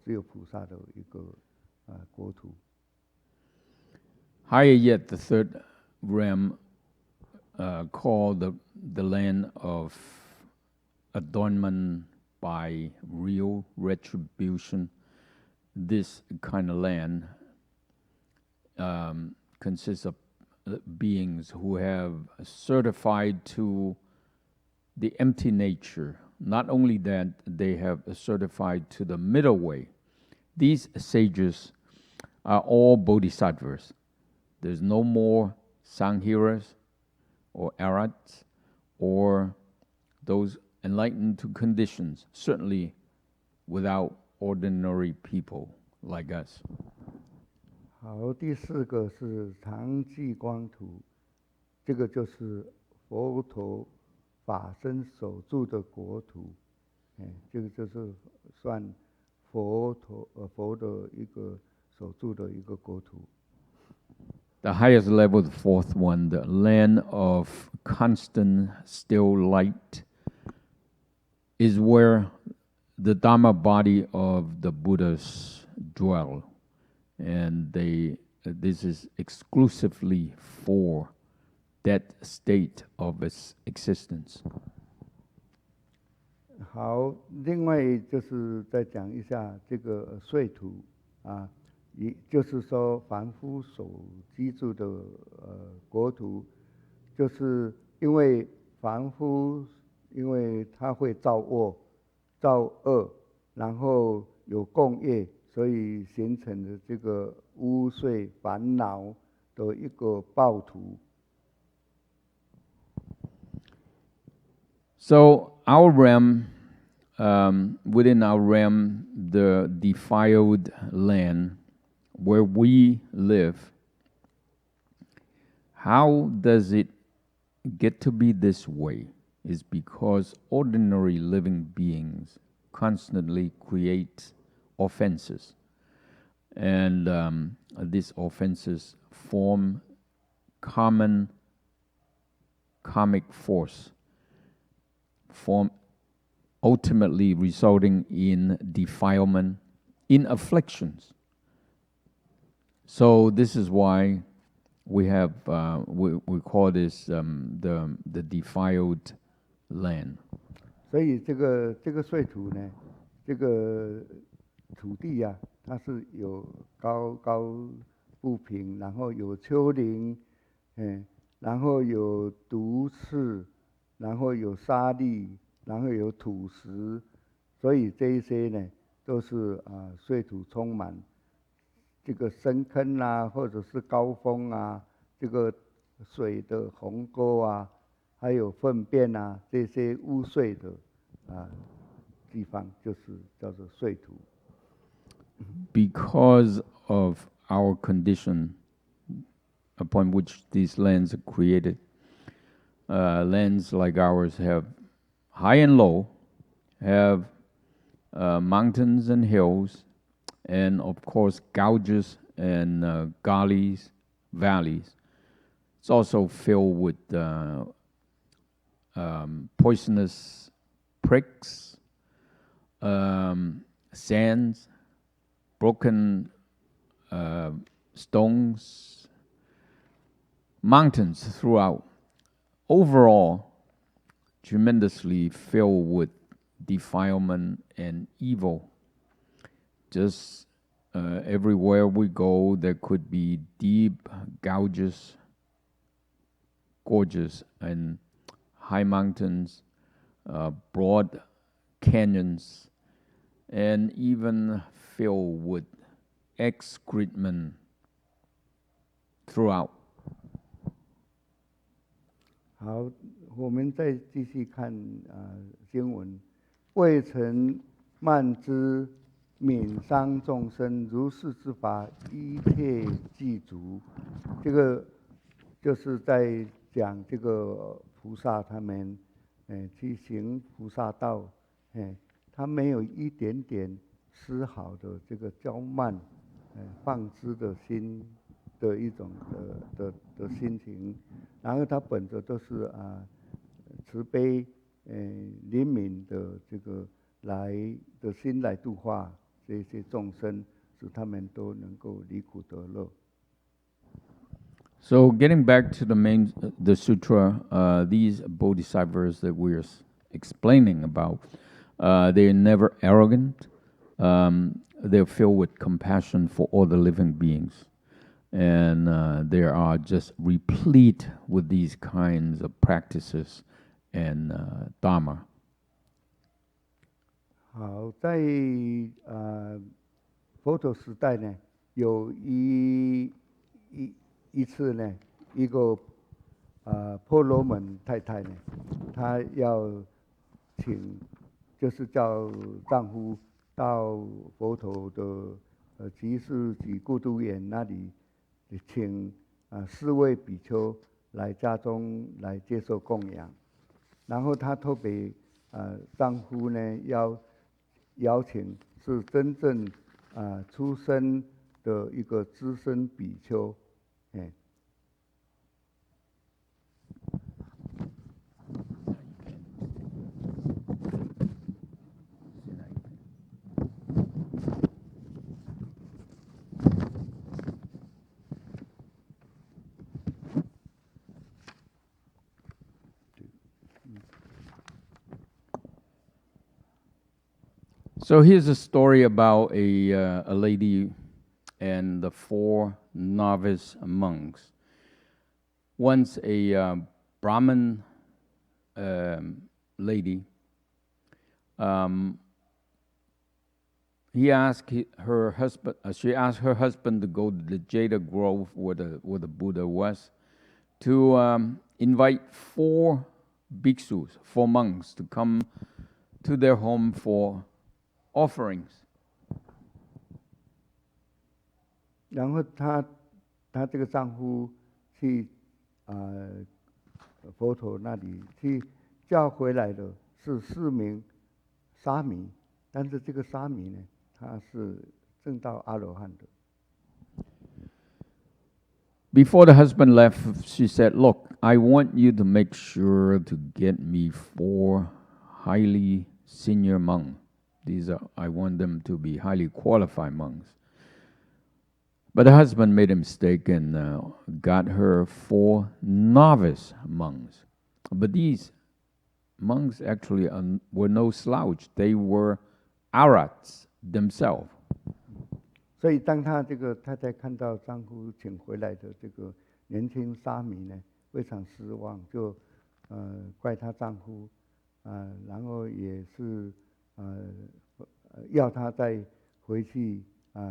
只有菩萨的一个国土。Higher yet, the third realm called the land of adornment by real retribution. This kind of land consists of beings who have certified to the empty nature. Not only that, they have certified to the middle way. These sages are all bodhisattvas. There's no more Sangheras or arhats, or those enlightened to conditions, certainly without ordinary people like us. 好，第四个是常寂光土，这个就是佛陀法身所住的国土，这个就是算佛的一个所住的一个国土。The highest level, the fourth one, the land of constant still light, is where the Dharma body of the Buddhas dwell. And this is exclusively for that state of its existence. 好，另外就是再讲一下这个秽土也就是说，凡夫所居住的国土，就是因为凡夫，因为他会造恶，然后有共业，所以形成的这个污秽烦恼的一个报土。So our realm, within our realm, the defiled land where we live, how does it get to be this way? Is because ordinary living beings constantly create offenses. And these offenses form common karmic force, ultimately resulting in defilement, in afflictions. So this is why we have we call this the defiled land. 所以这个秽土呢，这个土地它是有高不平，然后有丘陵，然后有毒刺，然后有沙砾，然后有土石，所以这一些呢，都是水土充满，这个深坑啊，或者是高峰啊，这个水的鸿沟啊，还有粪便啊，这些污秽的地方，就是叫做水土。Because of our condition upon which these lands are created, lands like ours have high and low, have mountains and hills, and of course gouges and gullies, valleys. It's also filled with poisonous pricks, sands, broken stones, mountains throughout. Overall, tremendously filled with defilement and evil. Just everywhere we go, there could be deep gouges, gorges, and high mountains, broad canyons, and even filled with excrement throughout. 好，我们再继续看经文。未曾慢之悯伤众生，如是之法，一切具足。这个就是在讲这个菩萨他们，去行菩萨道，他没有一点点丝毫的这个骄慢，放肆的心的一种的心情，然后他本着都是慈悲怜悯的这个来的心来度化这些众生，使他们都能够离苦得乐。So getting back to the sutra, these bodhisattvas that we're explaining about, they're never arrogant. They're filled with compassion for all the living beings. And they are just replete with these kinds of practices and dharma. 好，在佛陀时代呢，有一次呢，一个婆罗门太太呢，她要请，就是叫丈夫到佛陀的即是及孤独园那里，请4位比丘来家中来接受供养，然后她特别丈夫呢邀请是真正出生的一个资深比丘。So here's a story about a lady and the 4 novice monks. Once a Brahmin lady, she asked her husband to go to the Jada Grove where the Buddha was, to invite 4 bhikshus, 4 monks, to come to their home for offerings. 然后她这个丈夫去佛陀那里去叫回来的是4名沙弥，但是这个沙弥呢，他是证到阿罗汉的。Before the husband left, she said, "Look, I want you to make sure to get me 4 highly senior monks. I want them to be highly qualified monks." But the husband made a mistake and got her 4 novice monks. But these monks actually were no slouch. They were arhats themselves. 所以当她这个太太看到丈夫请回来的这个年轻沙弥呢，非常失望，就怪她丈夫，然后也是要他再回去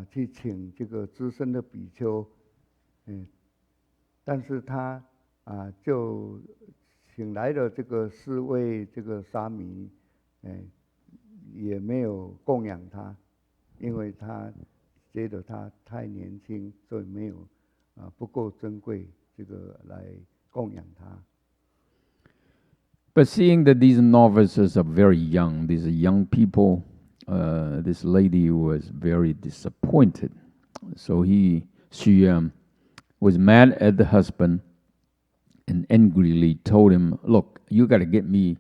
去请这个资深的比丘，但是他就请来了这个4位这个沙弥，也没有供养他，因为他觉得他太年轻，所以没有不够珍贵，这个来供养他。But seeing that these novices are very young, these are young people, this lady was very disappointed. So she was mad at the husband and angrily told him, "Look, you got to get me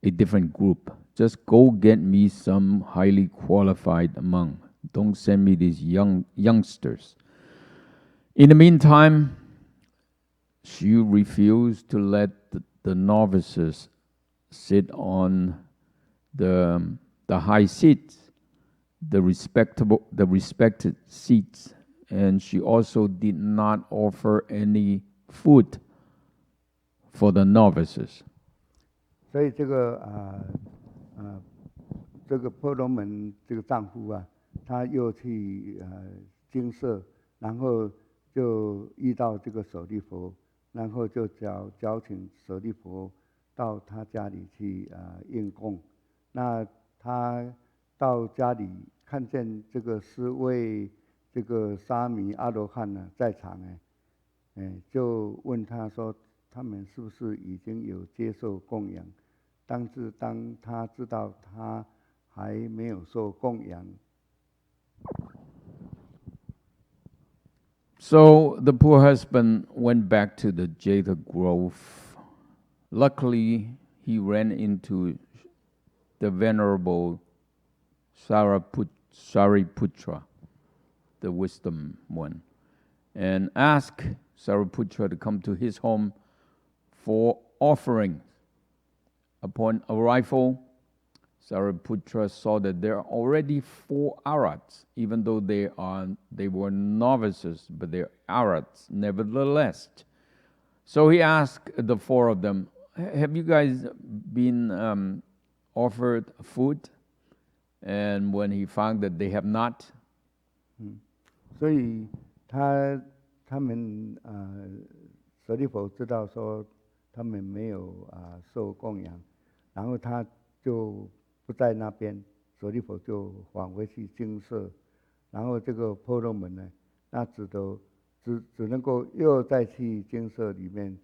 a different group. Just go get me some highly qualified monk. Don't send me these youngsters." In the meantime, she refused to let the novices sit on the high seats, the respected seats, and she also did not offer any food for the novices. 所以这个这个婆罗门这个丈夫他又去精舍，然后就遇到这个舍利佛，然后就邀请舍利佛到他家里去应供。那他到家里看见这个4位这个沙弥阿罗汉在场，就问他说，他们是不是已经有接受供养？当他知道他还没有受供养。So the poor husband went back to the Jeta Grove. Luckily, he ran into the venerable Sariputra, the wisdom one, and asked Sariputra to come to his home for offerings. Upon arrival, Sariputra saw that there are already 4 arhats, even though they were novices, but they're arhats nevertheless. So he asked the 4 of them, "Have you guys been offered food?" And when he found that they have not, 所以他们舍利弗知道说他们没有受供养，然后他就不在那边，舍利弗就返回去精舍，然后这个婆罗门呢，那只能够又再去精舍里面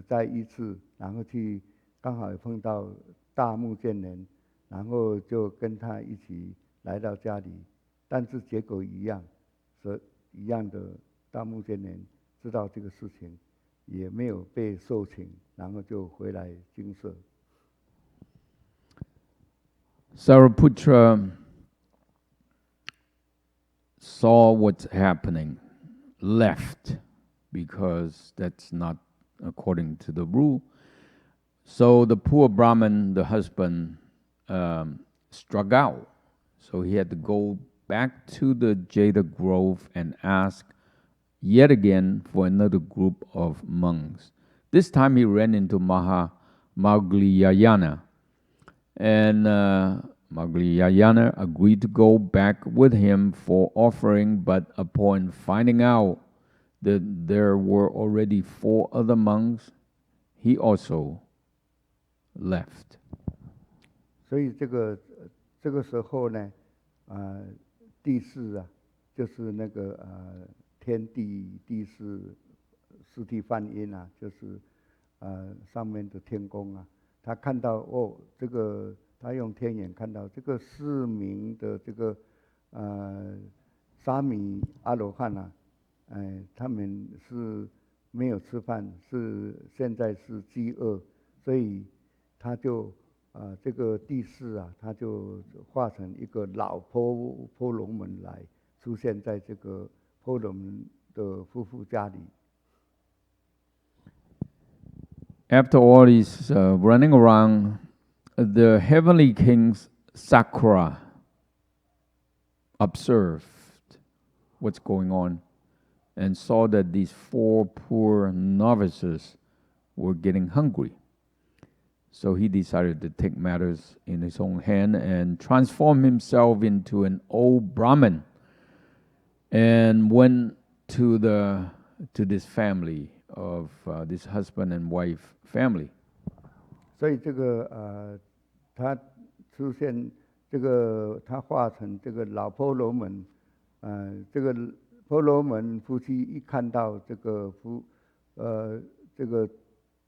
再一次，然后去刚好碰到大目犍连，然后就跟他一起来到家里，但是结果一样，一样的大目犍连知道这个事情，也没有被受请，然后就回来精舍。Sariputra saw what's happening, left, because that's not according to the rule. So the poor Brahmin, the husband, struck out. So he had to go back to the Jeta Grove and ask yet again for another group of monks. This time he ran into Margliyayana. And Margliyayana agreed to go back with him for offering, but upon finding out that there were already 4 other monks, he also left. 所以这个时候呢，地势就是那个天地地势四谛梵音就是上面的天宫他看到这个他用天眼看到这个4名的这个沙弥阿罗汉他们是没有吃饭，现在是饥饿，所以他就这个地势他就化成一个老婆罗门来出现在这个婆罗门的夫妇家里。After all this running around, the heavenly king Sakura observed what's going on and saw that these 4 poor novices were getting hungry. So he decided to take matters in his own hand and transform himself into an old Brahmin, and went to this family of this husband and wife family. 所以这个他出现这个他化成这个老婆罗门，这个婆罗门夫妻一看到这个这个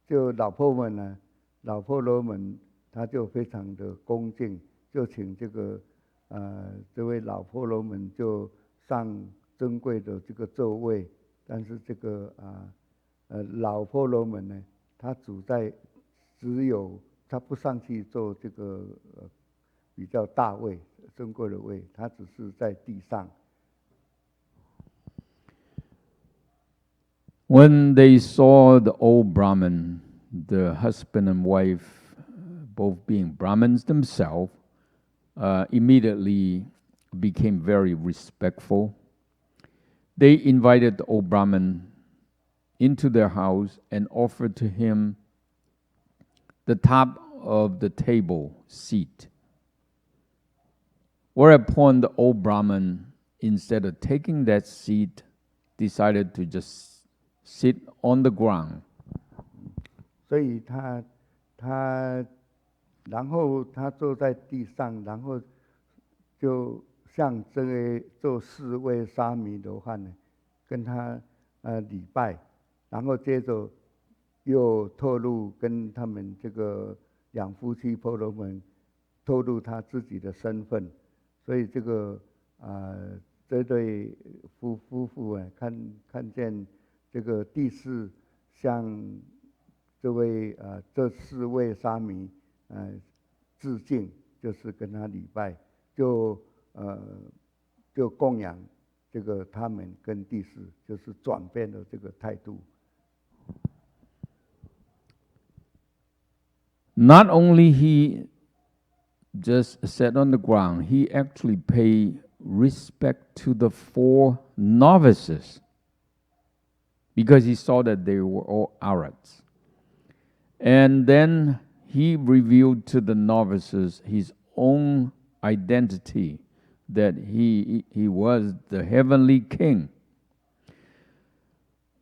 就老婆们呢，老婆罗门他就非常的恭敬，就请这位老婆罗门就上珍贵的这个座位，但是这个老婆罗门呢，他只有他不上去做这个比较大位珍贵的位，他只是在地上。When they saw the old Brahmin, the husband and wife, both being Brahmins themselves, immediately became very respectful. They invited the old Brahmin into their house and offered to him the top of the table seat. Whereupon the old Brahmin, instead of taking that seat, decided to just sit on the ground. 所以然后他坐在地上，然后就向这四位沙弥罗汉呢，跟他礼拜，然后接着又透露跟他们这个两夫妻婆罗门透露他自己的身份，所以这对夫妇看见这个地势向这四位沙弥致敬，就是跟他礼拜，就供养这个他们跟地势，就是转变了这个态度。Not only he just sat on the ground, he actually paid respect to the 4 novices because he saw that they were all Arhats. And then he revealed to the novices his own identity, that he was the heavenly king.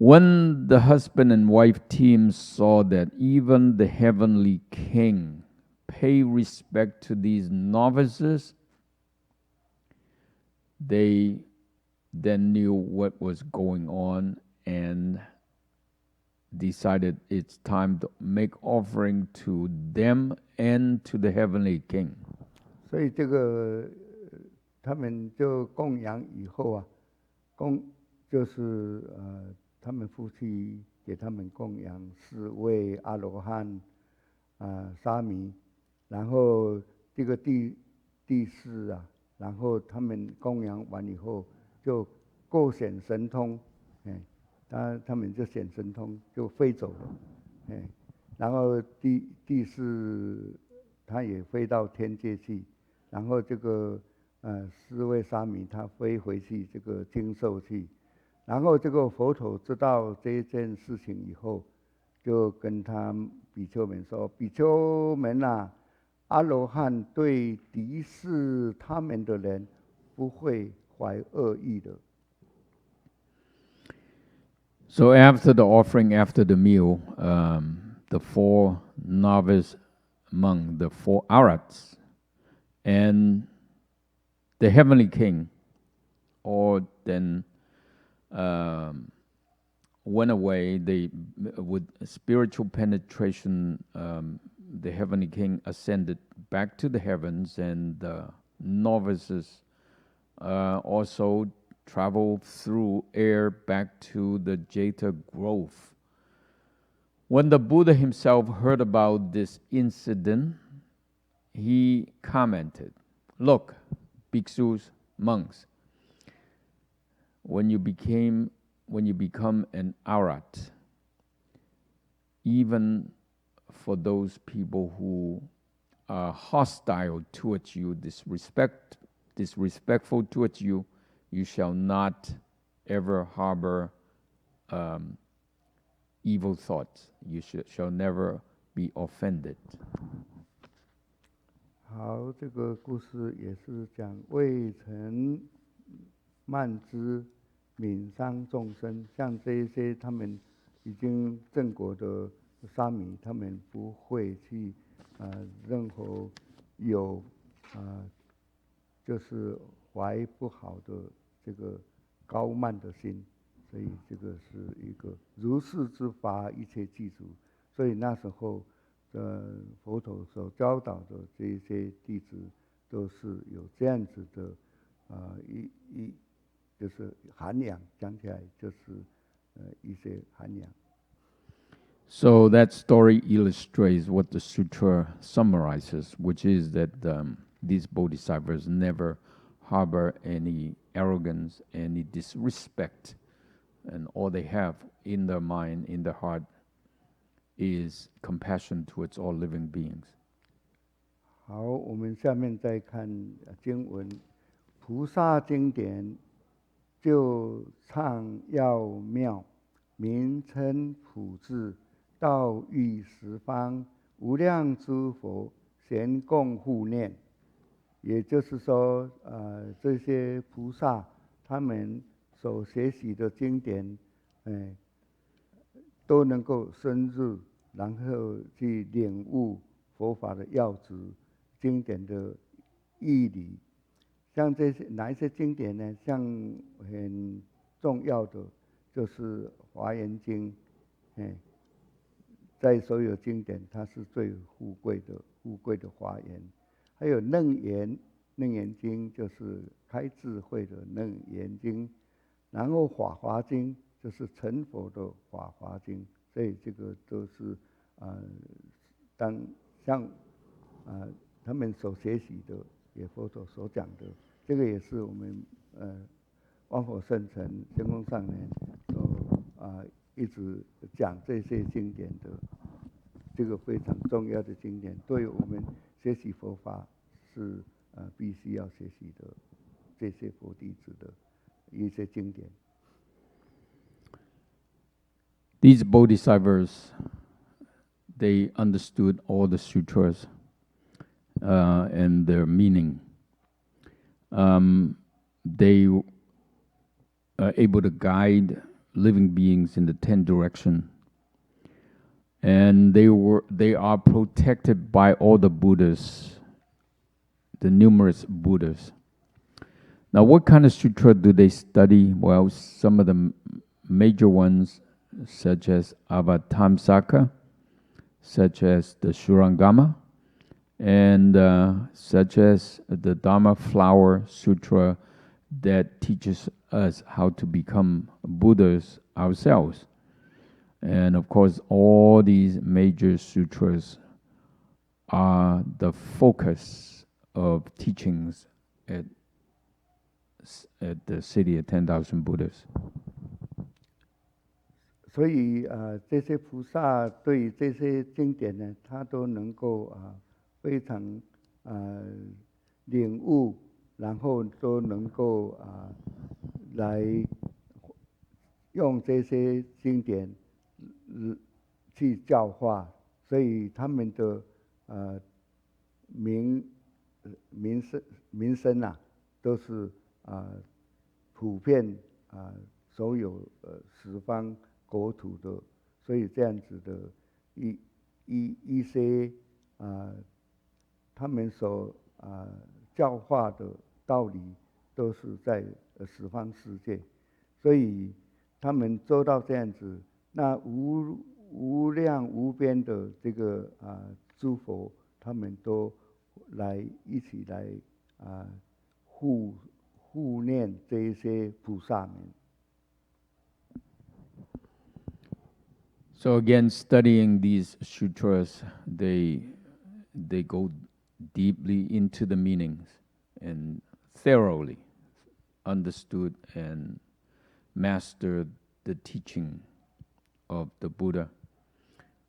When the husband and wife team saw that even the heavenly king paid respect to these novices, they then knew what was going on and decided it's time to make offering to them and to the heavenly king. 所以他们就供养以后啊，就是他们夫妻给他们供养4位阿罗汉沙弥，然后这个地势啊，然后他们供养完以后就各显神通，他们就显神通就飞走了，然后地势他也飞到天界去，然后这个4位沙弥他飞回去这个经受去，然后这个佛陀知道这件事情以后，就跟他比丘们说：“比丘们啊，阿罗汉对敌视他们的人不会怀恶意的。” So after the offering, after the meal, the 4 novice among the 4 Arhats and the heavenly king all then went away. They, with spiritual penetration, the heavenly king ascended back to the heavens, and the novices also traveled through air back to the Jeta grove. When the Buddha himself heard about this incident, he commented, "Look, bhikshus, monks, when you become an Arhat, even for those people who are hostile towards you, disrespectful towards you, you shall not ever harbor evil thoughts. You shall never be offended. 好，这个故事也是讲未曾慢之悯伤众生，像这一些他们已经正果的沙弥，他们不会去任何有就是怀不好的这个高慢的心，所以这个是一个如是之法一切具足。所以那时候佛陀所教导的这一些弟子都是有这样子的就是涵养，讲起来就是一些涵养。So that story illustrates what the sutra summarizes, which is that these bodhisattvas never harbor any arrogance, any disrespect, and all they have in their mind, in their heart, is compassion towards all living beings. 好，我们下面再看经文，菩萨经典就唱要妙，名称普至，道誉十方，无量诸佛咸共护念。也就是说，这些菩萨他们所学习的经典，都能够深入，然后去领悟佛法的要旨、经典的义理。像这些哪一些经典呢？像很重要的就是《华严经》，在所有经典它是最富贵的华严。还有楞严经就是开智慧的楞严经，然后法华经就是成佛的法华经，所以这个都是像他们所学习的，也佛陀所讲的，这个也是我们万佛圣尘仙公上人所一直讲这些经典的，这个非常重要的经典，对我们学习佛法是必须要学习的这些佛弟子的一些经典。These bodhisattvas, they understood all the sutras and their meaning. They are able to guide living beings in the 10 directions. And they are protected by all the Buddhas, the numerous Buddhas. Now, what kind of sutra do they study? Well, some of the major ones, such as Avatamsaka, such as the Shurangama, and such as the Dharma Flower Sutra that teaches us how to become Buddhas ourselves. And of course, all these major sutras are the focus of teachings at the city of 10,000 Buddhas. 所以这些菩萨对这些经典呢，他都能够非常领悟，然后都能够来用这些经典去教化，所以他们的名声都是普遍所有十方国土的，所以这样子的一些他们所教化的道理都是在十方世界，所以他们做到这样子，那无量无边的这个诸佛，他们都一起来护念这一些菩萨们。So again, studying these sutras, they go deeply into the meanings and thoroughly understood and mastered the teaching of the Buddha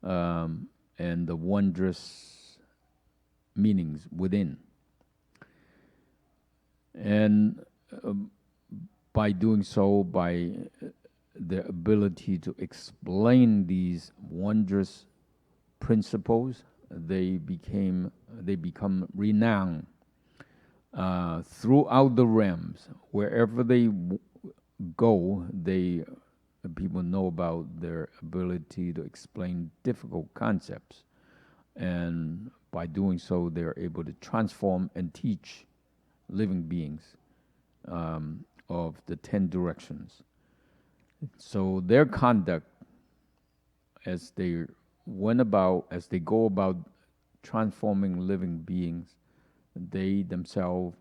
and the wondrous meanings within. And by doing so, by the ability to explain these wondrous principles, they become renowned throughout the realms. Wherever they go, people know about their ability to explain difficult concepts, and by doing so, they are able to transform and teach living beings of the 10 directions. So their conduct, as they go about transforming living beings, they themselves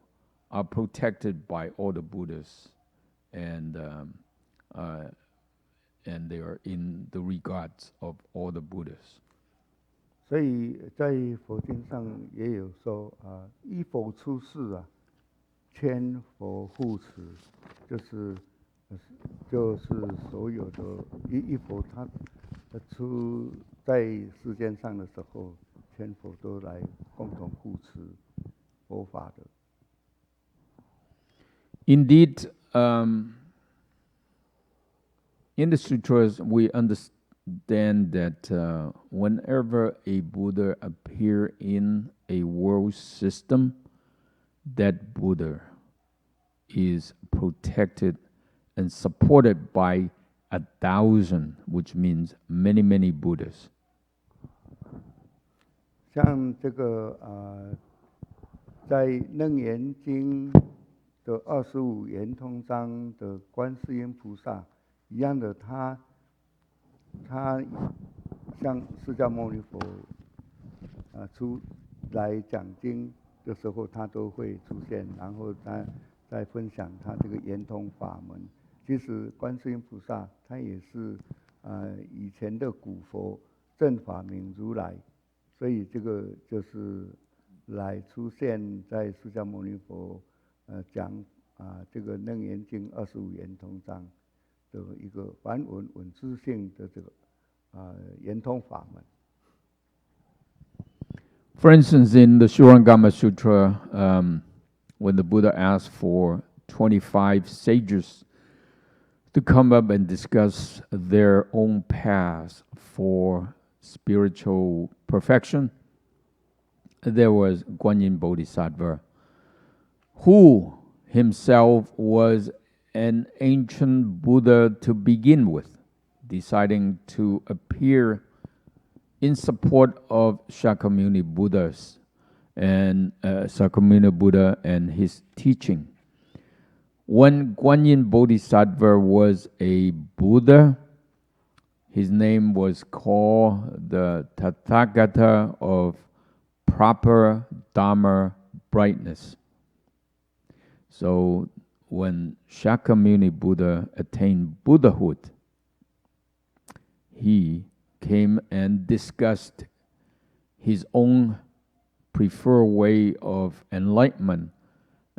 are protected by all the Buddhists, and they are in the regards of all the Buddhists. 所以在佛经上也有说依佛出世千佛护持，就是所有的一佛他出在世间上的时候，千佛都来共同护持佛法的。Indeed, in the sutras, we understand that whenever a Buddha appears in a world system, that Buddha is protected and supported by 1,000, which means many, many Buddhas. 像这个在《楞严经》的25圆通章的观世音菩萨一样的，他像释迦牟尼佛出来讲经的时候，他都会出现，然后他在分享他这个圆通法门。其实观世音菩萨他也是以前的古佛正法明如来，所以这个就是来出现在释迦牟尼佛讲这个楞严经25圆通章的一个梵文文字性的这个圆通法门。For instance, in the Shurangama Sutra, when the Buddha asked for 25 sages to come up and discuss their own paths for spiritual perfection, there was Guanyin Bodhisattva, who himself was an ancient Buddha to begin with, deciding to appear in support of Shakyamuni Buddhas and Shakyamuni Buddha and his teaching. When Guanyin Bodhisattva was a Buddha, his name was called the Tathagata of proper Dharma brightness. So when Shakyamuni Buddha attained Buddhahood, he came and discussed his own preferred way of enlightenment,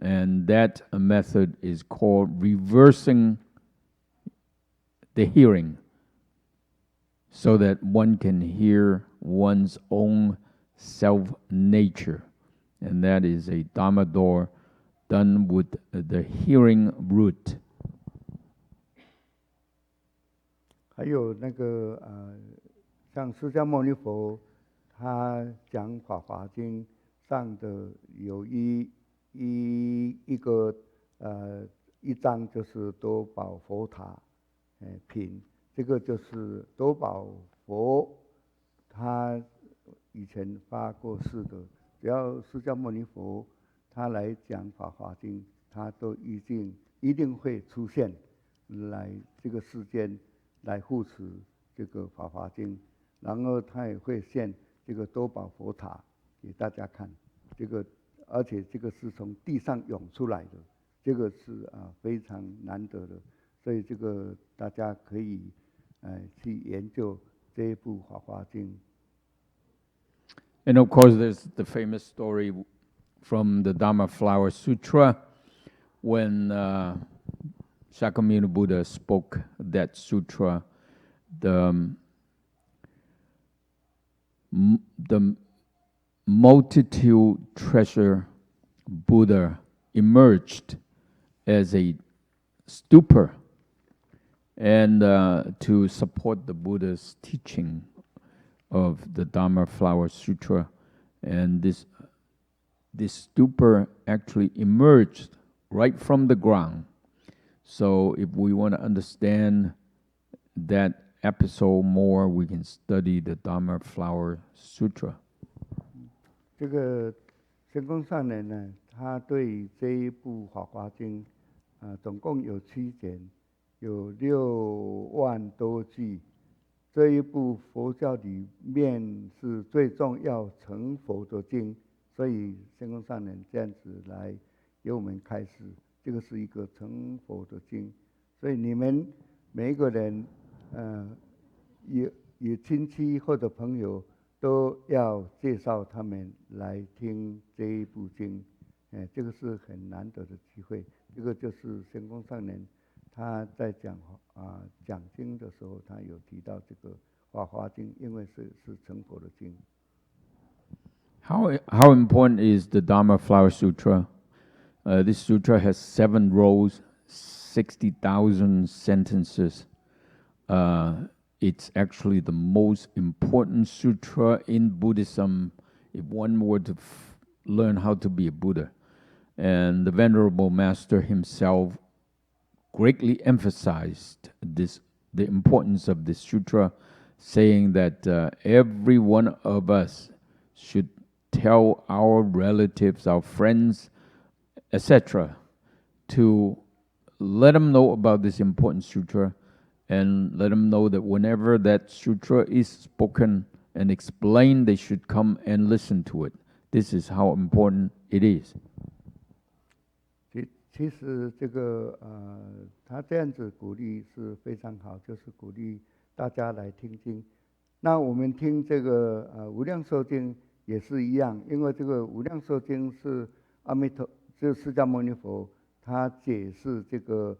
and that method is called reversing the hearing, so that one can hear one's own self-nature, and that is a Dharma door done with the hearing root. 还有那个像释迦牟尼佛，他讲《法华经》上的有一个一章就是多宝佛塔品，这个就是多宝佛他以前发过誓的，只要释迦牟尼佛他来讲《法华经》，他都一定会出现来这个世间来护持这个《法华经》，然后他也会现这个多宝佛塔给大家看，这个而且这个是从地上涌出来的，这个是非常难得的，所以这个大家可以去研究这一部《法华经》。And of course, there's the famous story from the Dharma Flower Sutra when Shakyamuni Buddha spoke that sutra. The multitude treasure Buddha emerged as a stupor and to support the Buddha's teaching of the Dharma Flower Sutra, and this stupa actually emerged right from the ground. So if we want to understand that episode more, we can study the Dharma Flower Sutra. 这个仙公上人呢，他对这一部《法华经》总共有7卷，有6万多句。这一部佛教里面是最重要成佛的经，所以仙公上人这样子来给我们开示，这个是一个成佛的经。所以你们每一个人，有亲戚或者朋友，都要介绍他们来听这一部经，这个是很难得的机会。这个就是仙公上人他在讲经的时候，他有提到这个《法华经》，因为是成佛的经。How important is the Dharma Flower Sutra? This sutra has 7 rows, 60,000 sentences. It's actually the most important sutra in Buddhism if one were to learn how to be a Buddha. And the Venerable Master himself greatly emphasized the importance of this sutra, saying that every one of us should tell our relatives, our friends, etc., to let them know about this important sutra, and let them know that whenever that sutra is spoken and explained, they should come and listen to it. This is how important it is. 其实这个他这样子鼓励是非常好，就是鼓励大家来听经。那我们听这个无量寿经也是一样，因为这个无量寿经是就是释迦牟尼佛他解释这个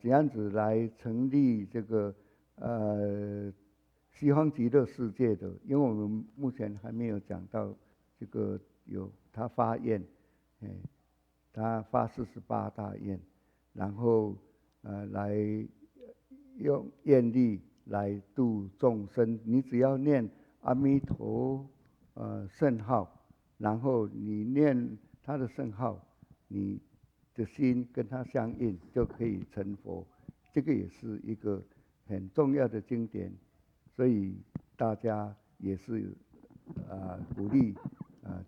怎样子来成立这个西方极乐世界的，因为我们目前还没有讲到这个有他发愿，他发48大愿，然后来用愿力来度众生。你只要念阿弥陀圣号，然后你念他的圣号，你的心跟他相应，就可以成佛。这个也是一个很重要的经典，所以大家也是鼓励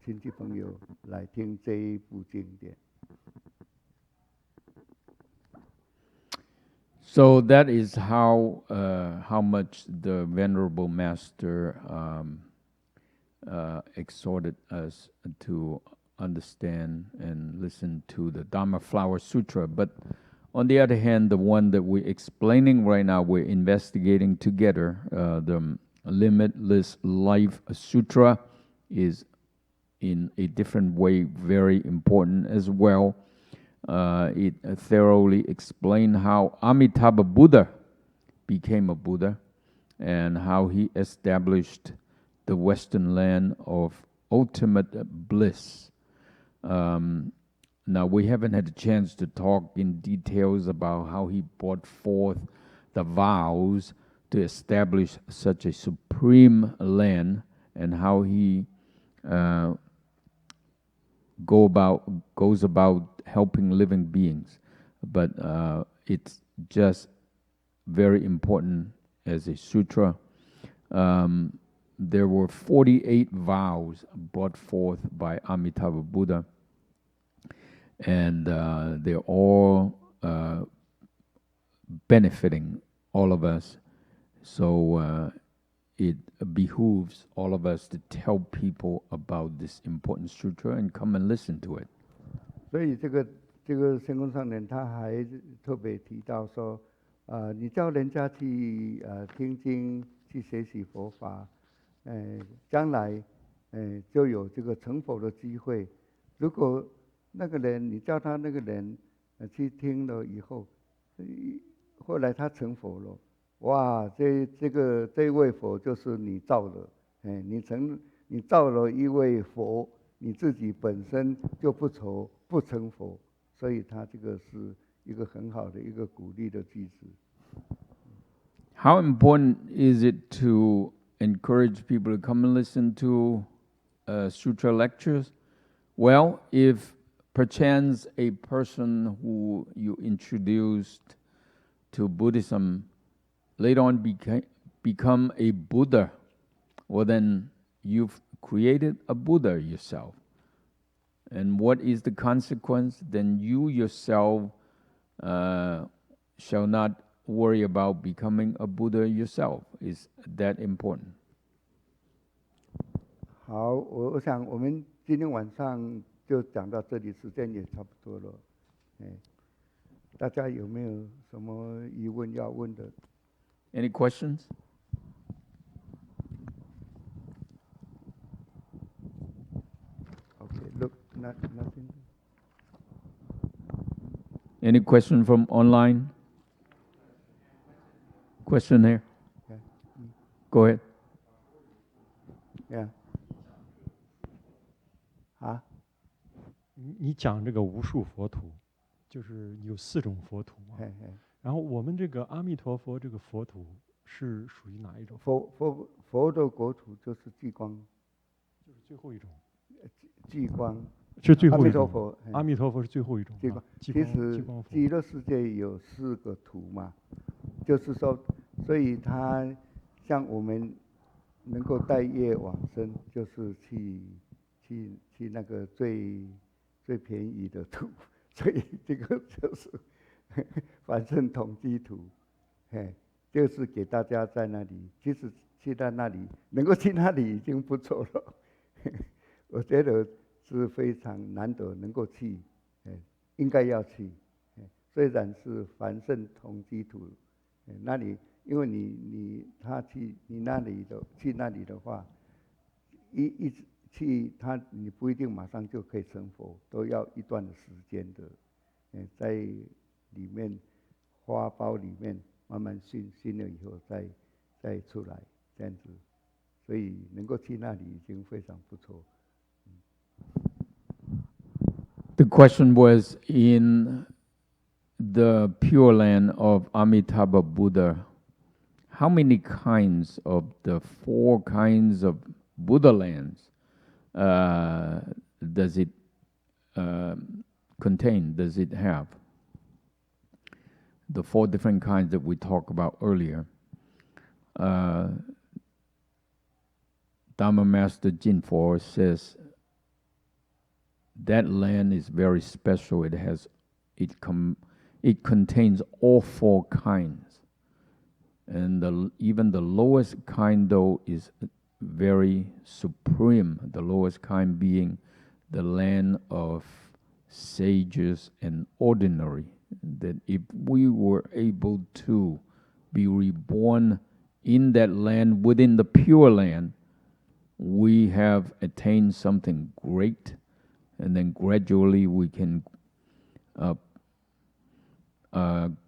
亲戚朋友来听这一部经典。So that is how much the Venerable Master exhorted us to understand and listen to the Dharma Flower Sutra. But on the other hand, the one that we're explaining right now, we're investigating together, the Limitless Life Sutra, is in a different way very important as well. It thoroughly explained how Amitabha Buddha became a Buddha and how he established the Western land of ultimate bliss. Now, we haven't had a chance to talk in details about how he brought forth the vows to establish such a supreme land and how he goes about helping living beings. But it's just very important as a sutra. There were 48 vows brought forth by Amitabha Buddha, and they're all benefiting all of us. So it behooves all of us to tell people about this important sutra and come and listen to it. 所以这个仙公上人他还特别提到说，你叫人家去听经，去学习佛法，将来就有这个成佛的机会。如果那个人你叫他那个人去听了以后，后来他成佛了，哇，这位佛就是你造的，你造了一位佛，你自己本身就不成佛，所以他这个是一个很好的一个鼓励的句子。How important is it to encourage people to come and listen to sutra lectures? Well, if perchance a person who you introduced to Buddhism later on become a Buddha, well then you've created a Buddha yourself. And what is the consequence? Then you yourself shall not worry about becoming a Buddha yourself. Is that important? 好，我想我们今天晚上就讲到这里，时间也差不多了。大家有没有什么疑问要问的？ Any questions? Okay, look, nothing. Any question from online? Question here. Yeah. Go ahead. Yeah. 啊？你讲这个无数佛土，就是有4种佛土嘛。然后我们这个阿弥陀佛这个佛土是属于哪一种？佛的国土就是极光，就是最后一种。极光是最后一种。阿弥陀佛，阿弥陀佛是最后一种。极光，其实极乐世界有4个土嘛，就是说，所以它像我们能够带业往生，就是去那个最便宜的土，所以这个就是反正统计图，就是给大家在那里，其实去到那里能够去那里已经不错了，我觉得是非常难得能够去，应该要去，虽然是凡圣统计图，那里因为他去那里的话，一直去你不一定马上就可以成佛，都要一段的时间的，在里面花苞里面慢慢熏了以后再出来这样子，所以能够去那里已经非常不错。The question was, in the Pure Land of Amitabha Buddha, how many kinds of the 4 kinds of Buddha lands does it contain, does it have? The 4 different kinds that we talked about earlier. Dharma Master Jin-Fo says that land is very special. It contains all 4 kinds, and even the lowest kind though is very supreme. The lowest kind being the land of sages and ordinary. That if we were able to be reborn in that land, within the Pure Land, we have attained something great, and then gradually we can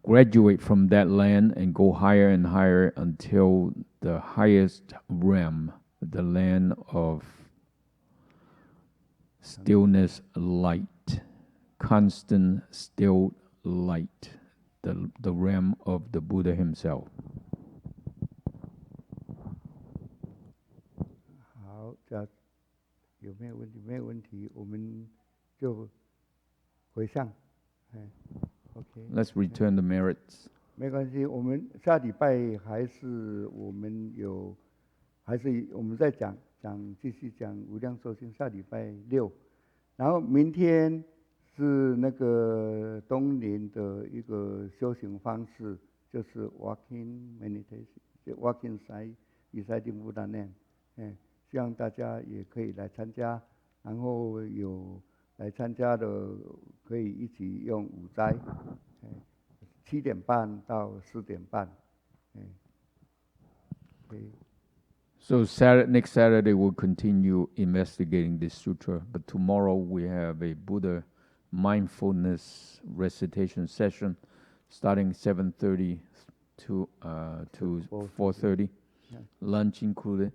graduate from that land and go higher and higher until the highest realm, the land of stillness light, constant still light, the realm of the Buddha himself. 好，有没有问题？没有问题，我们就回向。OK。Let's return the merits. 没关系，我们下礼拜还是我们在继续讲无量寿经，下礼拜6，然后明天是那个东林的一个修行方式，就是 walking meditation，walking reciting Buddha name，希望大家也可以来参加，然后有来参加的可以一起用午斋，7点半到4点半So next Saturday we'll continue investigating this sutra, but tomorrow we have a Buddha mindfulness recitation session starting 7:30 to 4:30, lunch included.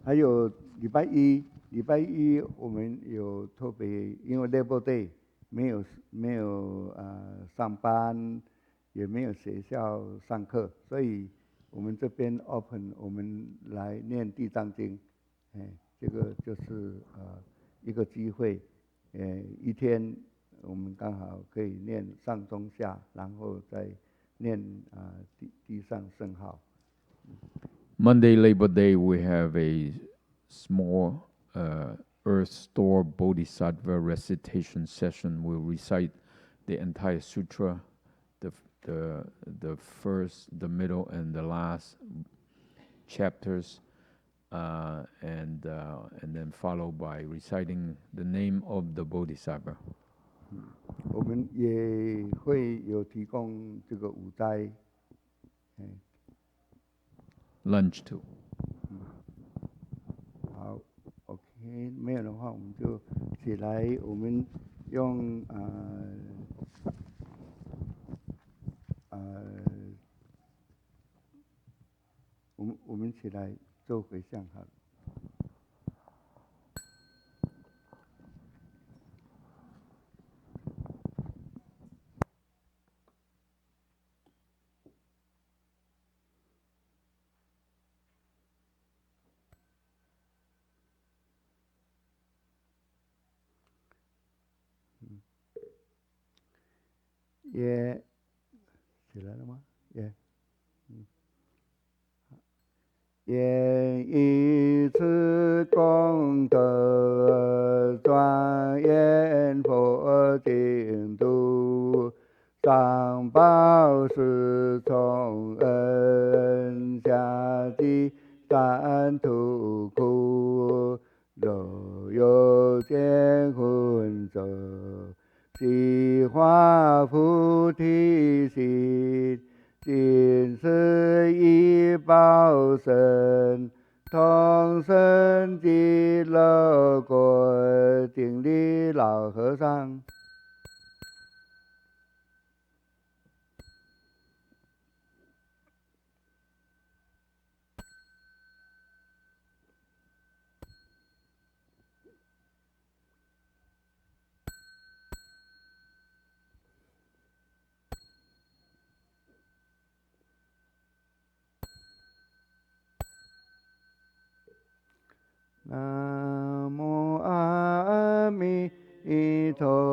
还有礼拜一我们有特别，因为 Labor Day 没有上班，也没有学校上课，所以我们这边 open， 我们来念地藏经，这个就是一个机会，一天我们刚好可以念上中下，然后再念地上圣号。Monday, Labor Day, we have a small Earth Store Bodhisattva recitation session. We'll recite the entire sutra, the first, the middle, and the last chapters, and then followed by reciting the name of the Bodhisattva. 我们也会有提供这个午斋，lunch too. 好 ，OK， 没有的话我们就起来，我们用我们起来做回向好了。也起来了吗？愿以此功德庄严佛净土，上报四重恩，下济三途苦。若有见闻者，悉发菩提心，今世已报身，同生极乐国。顶礼老和尚。南无阿弥陀